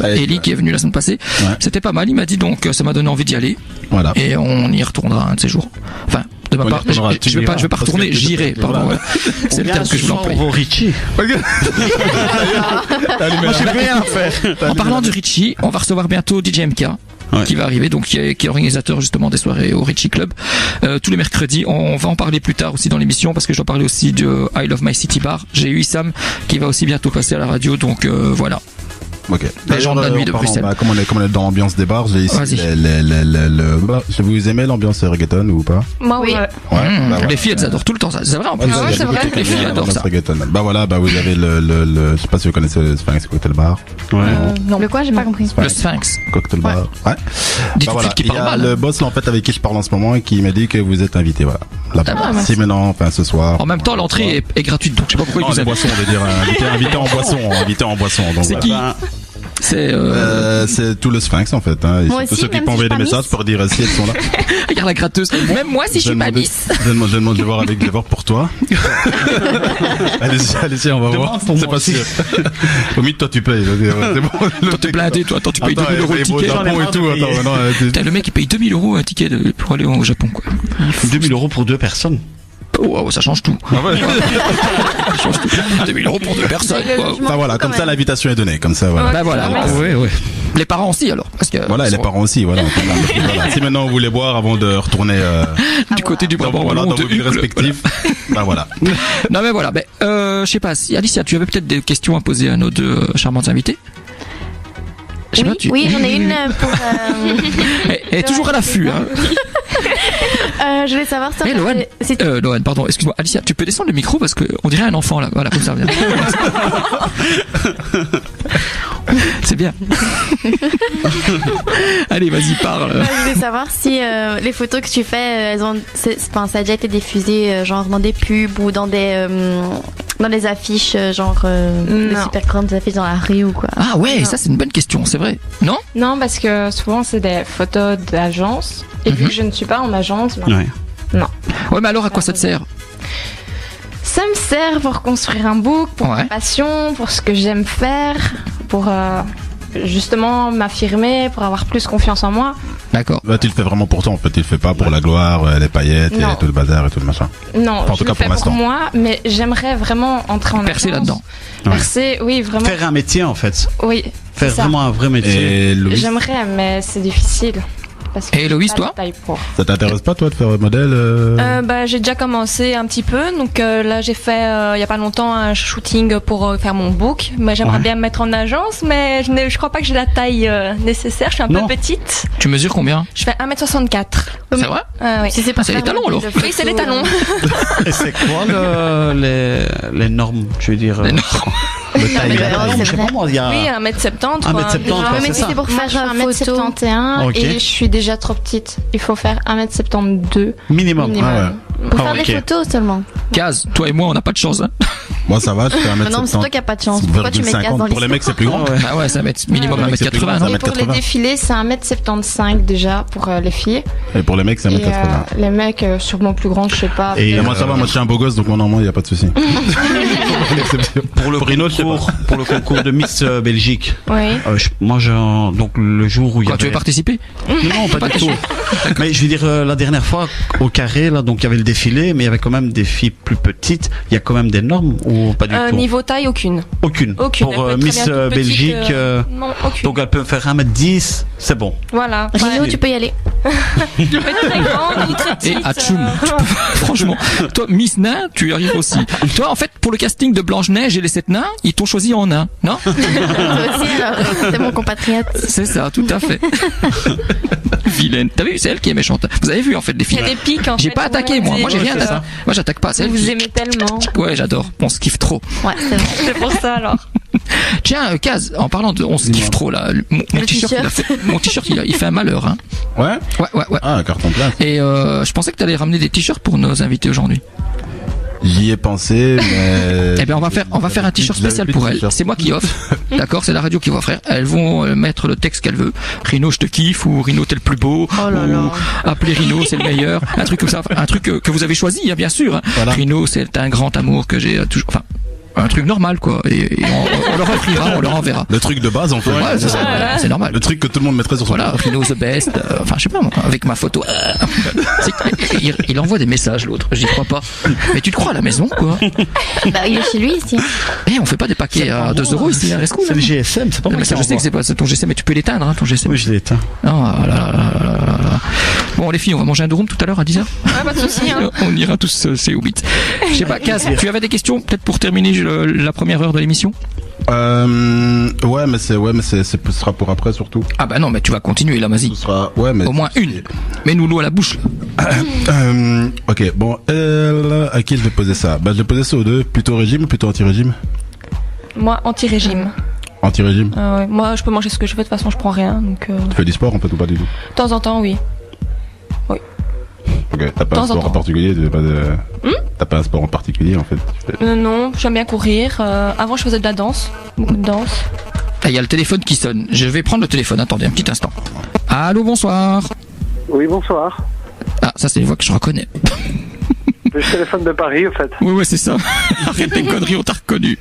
Eli qui est venu la semaine passée. C'était pas mal, il m'a dit, donc ça m'a donné envie d'y aller. Voilà. Et on y retournera un de ces jours. Enfin, de ma part, je vais pas retourner, j'irai, pardon. C'est le terme que je voulais employer. Richie. Moi, j'ai rien à faire. En parlant du Richie, on va recevoir bientôt DJ MK. Qui va arriver, donc qui est organisateur justement des soirées au Richie Club tous les mercredis. On va en parler plus tard aussi dans l'émission parce que je dois parler aussi de I Love My City Bar. J'ai eu Issam qui va aussi bientôt passer à la radio, donc voilà. Ok. Les gens de la nuit de Bruxelles. Comme on est dans l'ambiance des bars, j'ai ici vous aimez l'ambiance reggaeton ou pas? Moi, oui. Les filles, elles adorent tout le temps ça. C'est vrai en plus. C'est vrai. Les filles adorent ça. Bah voilà, vous avez je sais pas si vous connaissez le Sphinx Cocktail Bar. Non. Le quoi, j'ai pas compris. Le Sphinx Cocktail Bar. Ouais. Dis tout de suite qui parle mal. Le boss là, en fait avec qui je parle en ce moment et qui m'a dit que vous êtes invité, voilà. Si maintenant, enfin ce soir. En même temps, l'entrée est gratuite, donc je sais pas pourquoi ils vous aiment. Boisson, on veut dire invité en boisson. C'est qui? C'est tout le Sphinx en fait. Moi tous aussi, ceux qui même m'ont si envoyé je des suis pas messages pour dire si elles sont là. Regarde la gratteuse. Même moi, si je suis pas Miss. Je vais voir pour toi. Allez, on va voir. C'est pas sûr. Au milieu, toi tu payes. C'est bon. Toi t'es blindé, toi. Attends, tu payes 2000 € le ticket. Et tout. Le mec il paye 2000 € un ticket pour aller au Japon, quoi. 2000 € pour 2 personnes. Oh, ça change tout. Ah ouais. Ça change tout. 2000 € pour 2 personnes. Enfin voilà, comme ça l'invitation est donnée, comme ça voilà. Bah voilà. Oui. Les parents aussi alors, parce que voilà, les parents aussi, voilà. Si maintenant vous voulez boire avant de retourner du côté du Brabant wallon, dans vos villes respectives, bah voilà. Non mais voilà, je sais pas si Alicia, tu avais peut-être des questions à poser à nos deux charmantes invités. Oui, j'en ai une pour. Elle est toujours à l'affût. Hein. Je voulais savoir ça. Loane, pardon, excuse-moi. Alicia, tu peux descendre le micro parce qu'on dirait un enfant là. Voilà, comme ça. C'est bien. Allez, vas-y, parle. Je voulais savoir si les photos que tu fais, ça a déjà été diffusé genre dans des pubs ou dans des affiches, genre des super grandes affiches dans la rue ou quoi. Ah ouais, ça c'est une bonne question, c'est vrai. Non ? Non, parce que souvent c'est des photos d'agence. Et vu que je ne suis pas en agence, non. Ouais, mais alors à quoi ça te sert ? Ça me sert pour construire un book, pour ma passion, pour ce que j'aime faire, pour justement m'affirmer, pour avoir plus confiance en moi. D'accord. Là, tu le fais vraiment pour toi, en fait. Tu le fais pas pour la gloire, les paillettes et tout le bazar et tout le machin. Non, enfin, en tout je cas, le fais pour moi, mais j'aimerais vraiment entrer en percer là-dedans. Percer, oui, vraiment. Faire un métier, en fait. Oui. Faire vraiment un vrai métier. J'aimerais, mais c'est difficile. Et Héloïse, toi ? Ça t'intéresse pas, toi, de faire modèle J'ai déjà commencé un petit peu. Donc là, j'ai fait il y a pas longtemps un shooting pour faire mon book. Mais j'aimerais bien me mettre en agence, mais je crois pas que j'ai la taille nécessaire. Je suis un peu petite. Tu mesures combien ? Je fais 1m64. C'est vrai ? Oui. C'est les talons alors. Oui, c'est les talons. Et c'est quoi les normes, je veux dire les normes. Je sais pas moi, il y a... Oui, 1m70. 1m70, mais c'est pour faire 1m71 et je suis déjà trop petite. Il faut faire 1m72. Minimum. Pour faire des photos seulement. Kaz, toi et moi, on n'a pas de chance. Hein. Moi, ça va, je fais 1m70. Non, c'est toi qui n'as pas de chance. Pourquoi tu mets Kaz dans l'histoire ? Pour les mecs, c'est plus grand. Ah ouais, ça va être minimum 1m80. Non, et pour les défilés, c'est 1m75 déjà pour les filles. Et pour les mecs, c'est 1m80. Les mecs, sûrement plus grands, je sais pas. Et moi, ça va, moi, je suis un beau gosse, donc normalement, il n'y a pas de souci. Pour le concours de Miss Belgique. Oui. Moi, donc le jour où il y avait... Tu veux participer ? Non, pas du tout. Mais je veux dire, la dernière fois, au carré, là, donc il y avait le défilé, mais il y avait quand même des filles plus petites. Il y a quand même des normes ou pas du tout ? Niveau taille, aucune. Aucune. Pour Miss Belgique, non, aucune. donc elle peut faire 1m10, c'est bon. Voilà. Rino, tu peux y aller. Tu peux être très grande ou très petite. Et Atchoum, franchement, toi, Miss Nain, tu y arrives aussi. Toi, en fait, pour le casting de Blanche-Neige et les 7 nains, ils t'ont choisi en nain, non ? Toi aussi, alors, c'est mon compatriote. C'est ça, tout à fait. Vilaine. T'as vu, c'est elle qui est méchante. Vous avez vu en fait des films. Il y a des pics en fait. J'ai pas attaqué moi. Moi j'ai rien attaqué. Moi j'attaque pas. C'est elle vous aimez tellement. Ouais, j'adore. On se kiffe trop. Ouais, c'est vrai. C'est pour ça alors. Tiens, Kaz, en parlant de on se kiffe trop là, mon t-shirt, il fait un malheur. Hein. Ouais. Ouais. Ah, un carton plein. Et je pensais que t'allais ramener des t-shirts pour nos invités aujourd'hui. J'y ai pensé, mais... Eh bien, on va faire un t-shirt spécial pour elle. C'est moi qui offre. D'accord, c'est la radio qui va offrir. Elles vont mettre le texte qu'elles veulent. Rino, je te kiffe, ou Rino, t'es le plus beau, ou appeler Rino, c'est le meilleur. Un truc comme ça, un truc que vous avez choisi, hein, bien sûr. Hein. Voilà. Rino, c'est un grand amour que j'ai toujours. Enfin, un truc normal, quoi. Et on leur offrira, on leur enverra. Le truc de base, en fait. Ouais, c'est ça, c'est normal. Le truc que tout le monde mettrait sur son. Voilà, Rino the best. Enfin, je sais pas, moi, avec ma photo. Il envoie des messages, l'autre. J'y crois pas. Mais tu te crois à la maison, quoi. Bah, il est chez lui ici. Eh, on fait pas des paquets à 2 € ici, à Rescousse. C'est le GSM, c'est pas moi. Je sais que c'est pas ton GSM, mais tu peux l'éteindre, hein, ton GSM. Oui, je l'ai éteint. Oh là là là là là. Bon, les filles, on va manger un durum tout à l'heure à 10h. Ouais, pas de soucis, hein. On ira tous chez Hobbit. Je sais pas, Kaz, tu avais des questions, peut-être pour terminer la première heure de l'émission? Ouais, mais ce sera pour après surtout. Ah bah non, mais tu vas continuer là, vas-y. Mais au moins une. Mets-nous l'eau à la bouche. Ok, bon, à qui je vais poser ça? Bah, je vais poser ça aux deux. Plutôt régime ou plutôt anti-régime? Moi, anti-régime. Anti-régime? Ouais. Moi, je peux manger ce que je veux, de toute façon, je prends rien. Donc, Tu fais du sport en fait ou pas du tout? De temps en temps, oui. Oui. Ok, t'as pas un sport en particulier? T'as pas un sport en particulier en fait? Non, j'aime bien courir. Avant, je faisais de la danse. Beaucoup de danse. Il y a le téléphone qui sonne. Je vais prendre le téléphone. Attendez un petit instant. Allô, bonsoir. Oui, bonsoir. Ah, ça, c'est les voix que je reconnais. Je téléphone de Paris, en fait. Oui, c'est ça. Arrête tes conneries, on t'a reconnu.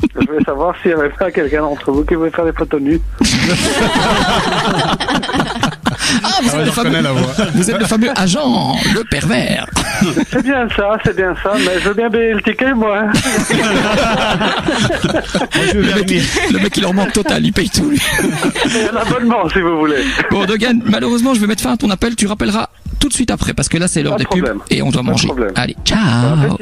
Je voulais savoir s'il n'y avait pas quelqu'un d'entre vous qui voulait faire des photos nues. Ah, vous êtes le fameux agent, le pervers. C'est bien ça, mais je veux bien payer le ticket, moi. Le mec, il leur manque total, il paye tout, lui. Et un abonnement, si vous voulez. Bon, Dogan, malheureusement, je vais mettre fin à ton appel. Tu rappelleras tout de suite après, parce que là, c'est l'heure des pubs et on doit manger. Allez, ciao.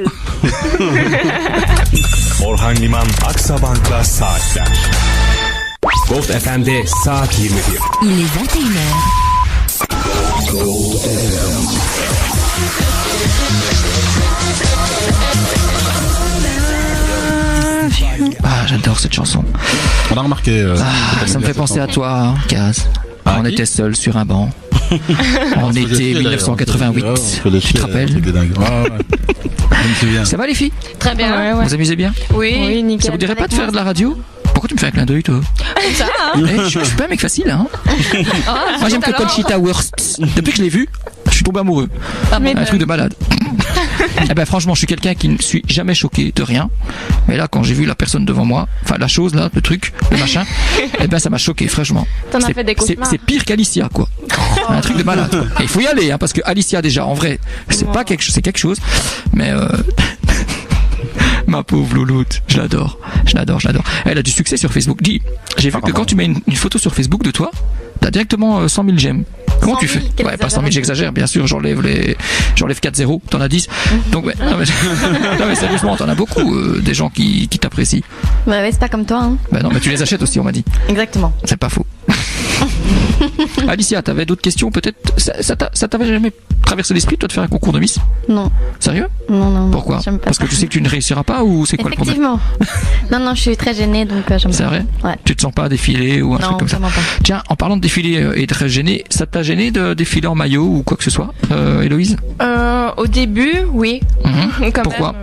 Orhan Liman Aksabank'la Saatler. Gold FM'de saat 21. Il est 21h. Ah, j'adore cette chanson. On a remarqué. Ça me fait penser à toi, hein, Kaz. On était seuls sur un banc. On était 1988. Tu te rappelles? Ça va les filles? Très bien. Vous amusez bien? Oui, nickel. Ça vous dirait pas de faire de la radio? Pourquoi tu me fais un clin d'œil, toi? Ça, hein? Je suis pas un mec facile, hein. Moi, j'aime que Conchita Wurst. Depuis que je l'ai vu, je suis tombé amoureux. Un truc de malade. Eh ben, franchement, je suis quelqu'un qui ne suis jamais choqué de rien. Mais là, quand j'ai vu la personne devant moi, enfin, la chose, là, le truc, le machin, eh ben, ça m'a choqué, franchement. T'en as fait des cauchemars. C'est pire qu'Alicia, quoi. Un truc de malade. Et il faut y aller, hein, parce que Alicia, déjà, en vrai, c'est pas quelque chose, c'est quelque chose. Mais, ma pauvre louloute, je l'adore. Elle a du succès sur Facebook. Dis, j'ai vu que quand tu mets une photo sur Facebook de toi, t'as directement 100 000 j'aime. Comment tu fais? Ouais, pas 100 000, j'exagère, bien sûr, j'enlève 4 zéros, t'en as 10. Donc, ouais, non mais sérieusement, t'en as beaucoup, des gens qui t'apprécient. Ouais, c'est pas comme toi, hein. Bah non, mais tu les achètes aussi, on m'a dit. Exactement. C'est pas faux. Alicia, t'avais d'autres questions peut-être? Ça t'avait jamais traversé l'esprit, toi, de faire un concours de Miss? Non. Sérieux? Non. Pourquoi? Parce que tu sais que tu ne réussiras pas ou c'est quoi le problème? Effectivement. Non, je suis très gênée, donc j'aime pas. C'est vrai? Ouais. Tu te sens pas défiler ou un truc comme ça? Non, pas. Tiens, en parlant de défiler et de très gêné, ça t'a gêné de défiler en maillot ou quoi que ce soit, Héloïse? Au début, oui. Pourquoi?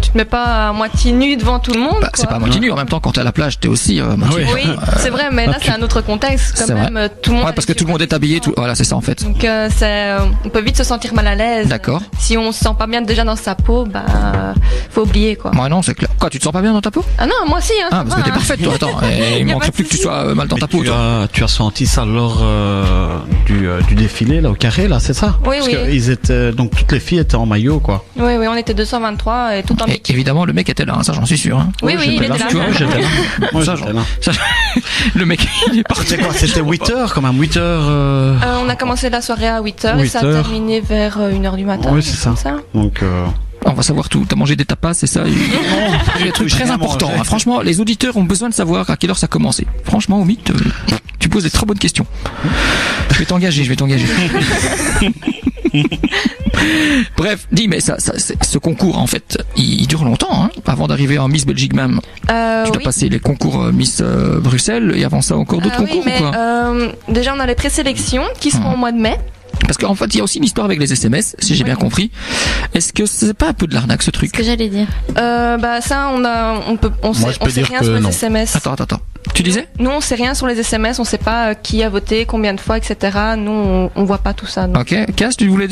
Tu te mets pas à moitié nu devant tout le monde. Bah, c'est pas à moitié nu. En même temps, quand t'es à la plage, t'es aussi moitié nu. Oui, c'est vrai, mais là, c'est un autre contexte. Quand même, tout le monde. Ouais, parce que tout le monde est habillé. Voilà, c'est ça en fait. Donc, on peut vite se sentir mal à l'aise. D'accord. Si on se sent pas bien déjà dans sa peau, faut oublier, quoi. Ouais, non, c'est clair. Quoi, tu te sens pas bien dans ta peau? Ah non, moi aussi. Hein, parce que t'es parfaite, toi. Attends, il manquerait plus que tu sois mal dans ta peau. Tu as senti ça lors du défilé là au carré là, c'est ça? Oui, parce que ils étaient, donc toutes les filles étaient en maillot, quoi. Oui, on était 223 et tout en bikini. Évidemment, le mec était là, hein, ça j'en suis sûr. Hein. Oui, il était là. Tu vois, j'étais là. Moi, j'étais là. Le mec, il est parti. C'était quoi? C'était 8h quand même, 8h. On a commencé la soirée à 8h et ça a terminé vers 1h du matin. Oui, c'est ça. Donc. On va savoir tout. T'as mangé des tapas, c'est ça? Des trucs très importants. Hein. Franchement, les auditeurs ont besoin de savoir à quelle heure ça a commencé. Franchement, Omid, tu poses des très bonnes questions. Je vais t'engager. Bref, dis, mais ce concours, en fait, il dure longtemps, hein, avant d'arriver en Miss Belgique même. Tu dois passer les concours Miss Bruxelles et avant ça encore d'autres concours ou quoi? Déjà, on a les présélections qui seront au mois de mai. Parce qu'en fait, il y a aussi une histoire avec les SMS, si j'ai bien compris. Est-ce que c'est pas un peu de l'arnaque, ce truc? Ce que j'allais dire. Ça, on sait rien sur les SMS. Attends. Tu disais? Nous, on sait rien sur les SMS, on sait pas qui a voté, combien de fois, etc. Nous, on voit pas tout ça. Donc. Ok. Cass, tu voulais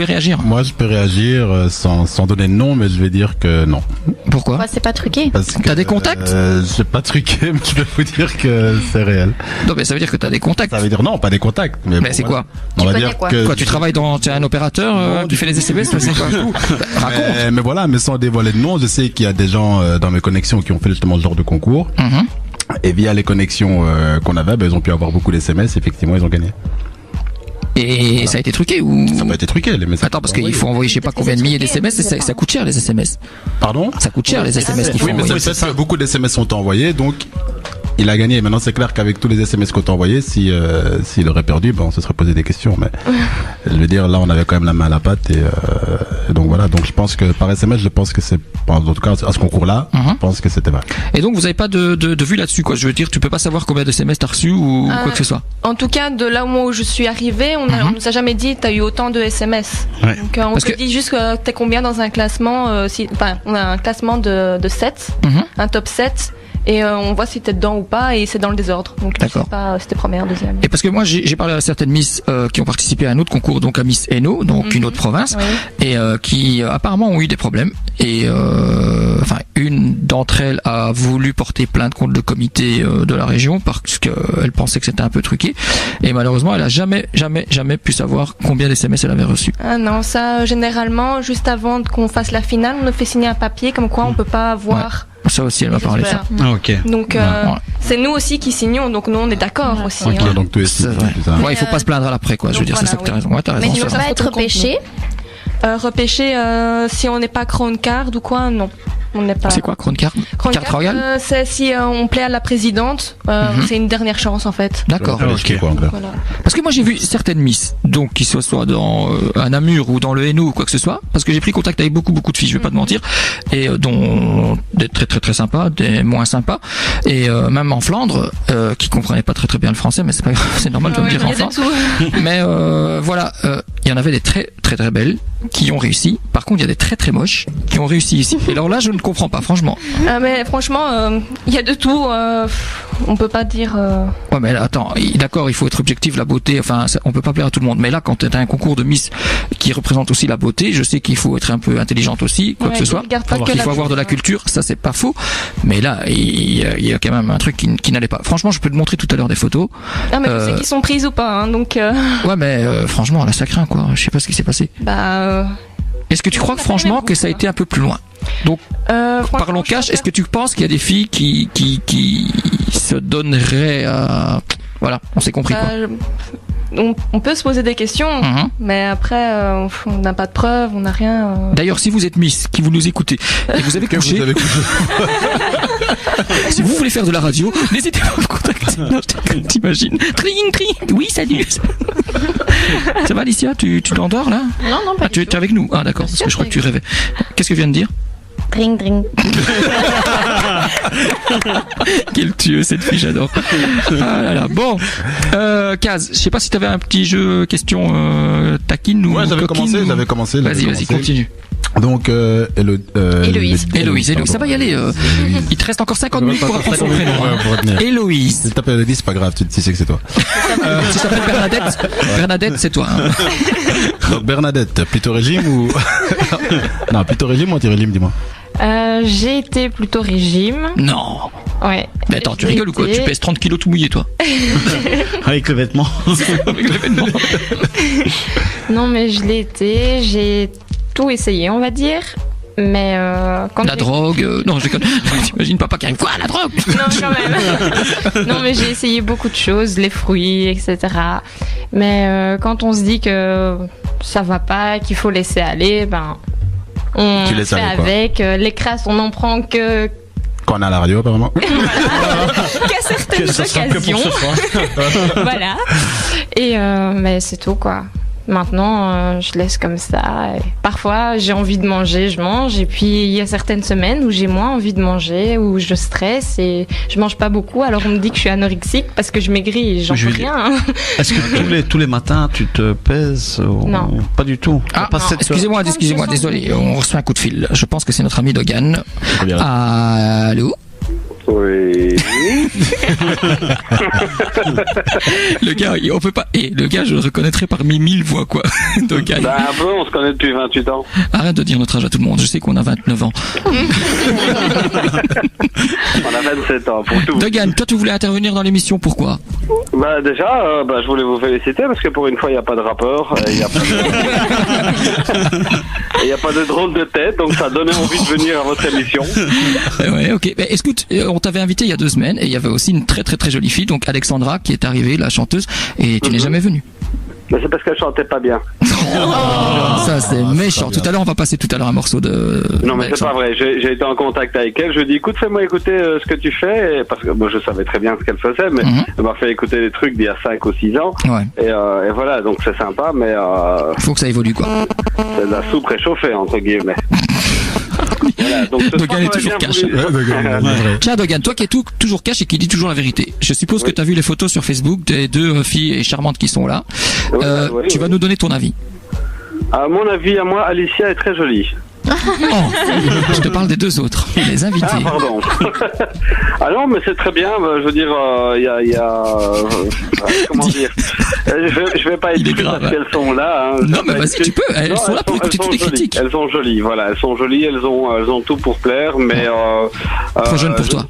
réagir? Moi, je peux réagir sans donner de nom, mais je vais dire que non. Pourquoi? C'est pas truqué. T'as des contacts? J'ai pas truqué, mais je peux vous dire que c'est réel. Non, mais ça veut dire que t'as des contacts. Ça veut dire non, pas des contacts. Mais c'est quoi? On va dire quoi, tu travailles t'es un opérateur, tu fais les SMS, c'est quoi? Raconte. Mais voilà, mais sans dévoiler de nom, je sais qu'il y a des gens dans mes connexions qui ont fait justement ce genre de concours. Et via les connexions qu'on avait, ils ont pu avoir beaucoup d'SMS, effectivement, ils ont gagné. Et voilà. Ça a été truqué ou? Ça n'a pas été truqué, les messages. Attends, parce qu'il faut envoyer je sais pas combien de milliers d'SMS et ça coûte cher les SMS. Pardon? Ça coûte cher les SMS qu'il faut envoyer. Mais ça, beaucoup d'SMS sont envoyés, donc il a gagné. Maintenant, c'est clair qu'avec tous les SMS qu'on t'a envoyés, s'il aurait perdu, on se serait posé des questions. Mais je veux dire, là, on avait quand même la main à la pâte et donc voilà. Donc je pense que par SMS, je pense que c'est, en tout cas, à ce concours-là, je pense que c'était vrai. Et donc vous avez pas de vue là-dessus, quoi. Je veux dire, tu peux pas savoir combien de SMS t'as reçu ou quoi que ce soit. En tout cas, de là où je suis arrivée, on nous a jamais dit t'as eu autant de SMS. Ouais. Donc on te dit juste que t'es combien dans un classement. On a un classement de 7, un top 7. Et on voit si t'es dedans ou pas, et c'est dans le désordre. Donc je sais pas, c'était première, deuxième. Et parce que moi j'ai parlé à certaines Miss qui ont participé à un autre concours, donc à Miss Hainaut, donc une autre province, et qui apparemment ont eu des problèmes. Et une d'entre elles a voulu porter plainte contre le comité de la région parce qu'elle pensait que c'était un peu truqué. Et malheureusement, elle a jamais pu savoir combien d'SMS elle avait reçu. Ah non, ça généralement juste avant qu'on fasse la finale, on nous fait signer un papier comme quoi on peut pas avoir. Ouais. Ça aussi, elle m'a parlé de ça. Ah, ok. Donc, c'est nous aussi qui signons, donc nous on est d'accord aussi. Okay, hein. Donc, il faut pas se plaindre à l'après, quoi. Je veux dire, c'est ça que t'as raison. Ouais, t'as raison. Mais tu peux pas être repêché? Repêché, si on n'est pas Crown Card ou quoi, non. On n'est pas. C'est quoi Crown Card? Carte royale? C'est si on plaît à la présidente, c'est une dernière chance en fait. D'accord. Voilà. Parce que moi j'ai vu certaines Miss, donc qui soit dans un Namur ou dans le Hainaut ou quoi que ce soit, parce que j'ai pris contact avec beaucoup de filles, je vais pas te mentir, et dont des très sympas, des moins sympas, et même en Flandre, qui comprenaient pas très bien le français, mais c'est pas grave, c'est normal de me dire en Flandre. Mais voilà, il y en avait des très belles qui ont réussi. Par contre, il y a des très moches qui ont réussi ici. Et alors là, je ne comprends pas, franchement. Mais franchement, il y a de tout. On peut pas dire. Ouais, mais là, attends, d'accord, il faut être objectif, la beauté. Enfin, on peut pas plaire à tout le monde. Mais là, quand t'as un concours de Miss qui représente aussi la beauté, je sais qu'il faut être un peu intelligente aussi, quoi que ce soit. Il faut avoir de la culture, ça c'est pas faux. Mais là, il y a quand même un truc qui n'allait pas. Franchement, je peux te montrer tout à l'heure des photos. Ah, mais je sais qu'ils sont prises ou pas, hein, donc. Ouais, mais franchement, là, ça craint, quoi. Je sais pas ce qui s'est passé. Est-ce que tu crois franchement que ça a été un peu plus loin? Donc, parlons cash. Est-ce que tu penses qu'il y a des filles qui se donneraient à... Voilà, on s'est compris, quoi. On peut se poser des questions, mais après, on n'a pas de preuves, on n'a rien. D'ailleurs, si vous êtes Miss, qui vous nous écoutez, et vous avez couché... Si vous voulez faire de la radio, n'hésitez pas à me contacter. Non, t'imagines. Tring. Oui, salut. Ça va, Alicia? Tu t'endors, là? Non, pas tu es avec nous? Ah, d'accord, parce que je crois que tu rêvais. Qu'est-ce que je viens de dire? Tring. Quelle tueuse, cette fille, j'adore. Ah là là. Bon, Kaz, je sais pas si t'avais un petit jeu question taquine ou j'avais commencé. Vas-y, continue. Donc, Héloïse, ça va y aller. Il te reste encore 50 minutes pour apprendre son prénom. Héloïse. Si t'appelles Héloïse, c'est pas grave, tu sais que c'est toi. Si t'appelles Bernadette, c'est toi. Hein. Donc, Bernadette, plutôt régime ou... Non, plutôt régime ou anti-régime, dis-moi. J'ai été plutôt régime. Non. Ouais. Mais attends, tu rigoles ou quoi? Tu pèses 30 kilos tout mouillé, toi. Avec le vêtement. Non, mais je l'ai été. J'ai tout essayé, on va dire. Mais quand la drogue, non, je déconne. T'imagines papa qui arrive, quoi, la drogue? Non, quand même. Non, mais j'ai essayé beaucoup de choses, les fruits, etc. Mais quand on se dit que ça va pas, qu'il faut laisser aller, on fait avec. Les crasses, on n'en prend que... Quand on a la radio, apparemment. Qu'à certaines occasions. Voilà. Et mais c'est tout, quoi. Maintenant, je laisse comme ça. Et parfois, j'ai envie de manger, je mange. Et puis, il y a certaines semaines où j'ai moins envie de manger, où je stresse et je mange pas beaucoup. Alors, on me dit que je suis anorexique parce que je maigris et j'en peux rien. Est-ce que tous les matins, tu te pèses Non. Pas du tout. Ah, excusez-moi, désolé. On reçoit un coup de fil. Je pense que c'est notre ami Dogan. Allô? Oui. Le gars, on peut pas. Le gars, je le reconnaîtrais parmi 1000 voix, quoi. Dogan. Bah, un peu, on se connaît depuis 28 ans. Arrête de dire notre âge à tout le monde. Je sais qu'on a 29 ans. On a 27 ans, pour tout. Dogan, toi, tu voulais intervenir dans l'émission, pourquoi? Bah, déjà, je voulais vous féliciter parce que pour une fois, il n'y a pas de rappeur, il n'y a pas de drôle de tête, donc ça donnait envie de venir à votre émission. Ouais, ok. Mais écoute, on t'avait invité il y a 2 semaines et il y avait aussi une très très très jolie fille, donc Alexandra, qui est arrivée, la chanteuse, et tu n'es jamais venue. Mais c'est parce qu'elle chantait pas bien. Ça c'est méchant. Tout à l'heure, on va passer un morceau de... Non mais c'est pas vrai, j'ai été en contact avec elle, je lui ai dit écoute, fais-moi écouter ce que tu fais, parce que moi je savais très bien ce qu'elle faisait, mais elle m'a fait écouter des trucs d'il y a 5 ou 6 ans, et voilà, donc c'est sympa, mais... faut que ça évolue, quoi. C'est de la soupe réchauffée, entre guillemets. Voilà, donc Dogan est toujours cash. Tiens Dogan, toi qui es toujours cash et qui dis toujours la vérité, je suppose que tu as vu les photos sur Facebook des 2 filles charmantes qui sont là. Tu vas nous donner ton avis. À mon avis, à moi, Alicia est très jolie. Je te parle des 2 autres, les invités. Ah pardon. Ah non, mais c'est très bien. Je veux dire, il y a comment dire. Je vais pas être grave parce qu'elles sont là. Hein. Non, mais vas-y, tu peux. Elles sont là pour écouter toutes les critiques. Elles sont jolies. Voilà, elles sont jolies. Elles ont tout pour plaire, mais trop jeune pour toi.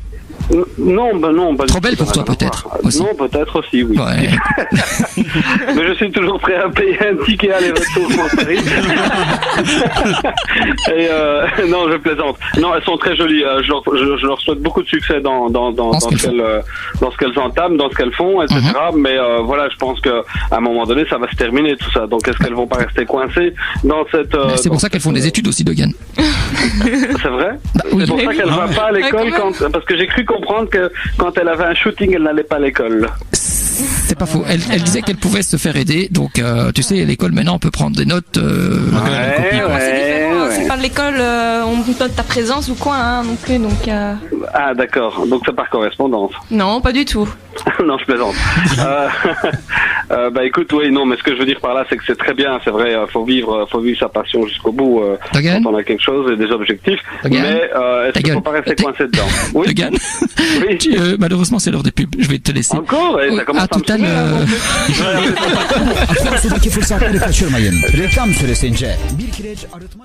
Non, non. Trop belle pour toi, peut-être. Aussi. Non, peut-être aussi, oui. Ouais. Mais je suis toujours prêt à payer un ticket aller-retour pour Paris. Et non, je plaisante. Non, elles sont très jolies. Je leur souhaite beaucoup de succès dans ce qu'elles entament, dans ce qu'elles font, etc. Mais voilà, je pense que à un moment donné, ça va se terminer tout ça. Donc, est-ce qu'elles vont pas rester coincées dans cette c'est pour ça qu'elles font des études aussi, Dogan. C'est vrai? C'est pour ça qu'elle va pas à l'école parce que j'ai cru comprendre que quand elle avait un shooting, elle n'allait pas à l'école. C'est pas faux. Elle disait qu'elle pouvait se faire aider. Donc, tu sais, à l'école, maintenant, on peut prendre des notes. C'est pas de l'école, on note ta présence ou quoi, hein, non plus. Donc, Ah, d'accord. Donc, c'est par correspondance. Non, pas du tout. Non, je plaisante. Bah, écoute, oui, non, mais ce que je veux dire par là, c'est que c'est très bien. C'est vrai, faut vivre sa passion jusqu'au bout quand on a quelque chose et des objectifs. Mais est-ce qu'il faut pas rester coincé dedans? Oui. Dogan. Oui. Malheureusement, c'est l'heure des pubs. Je vais te laisser. Encore? Ça commence à tout à l'heure. Aslında fırsatları kaçırmayın. Reklam süresince bir kireç arıtma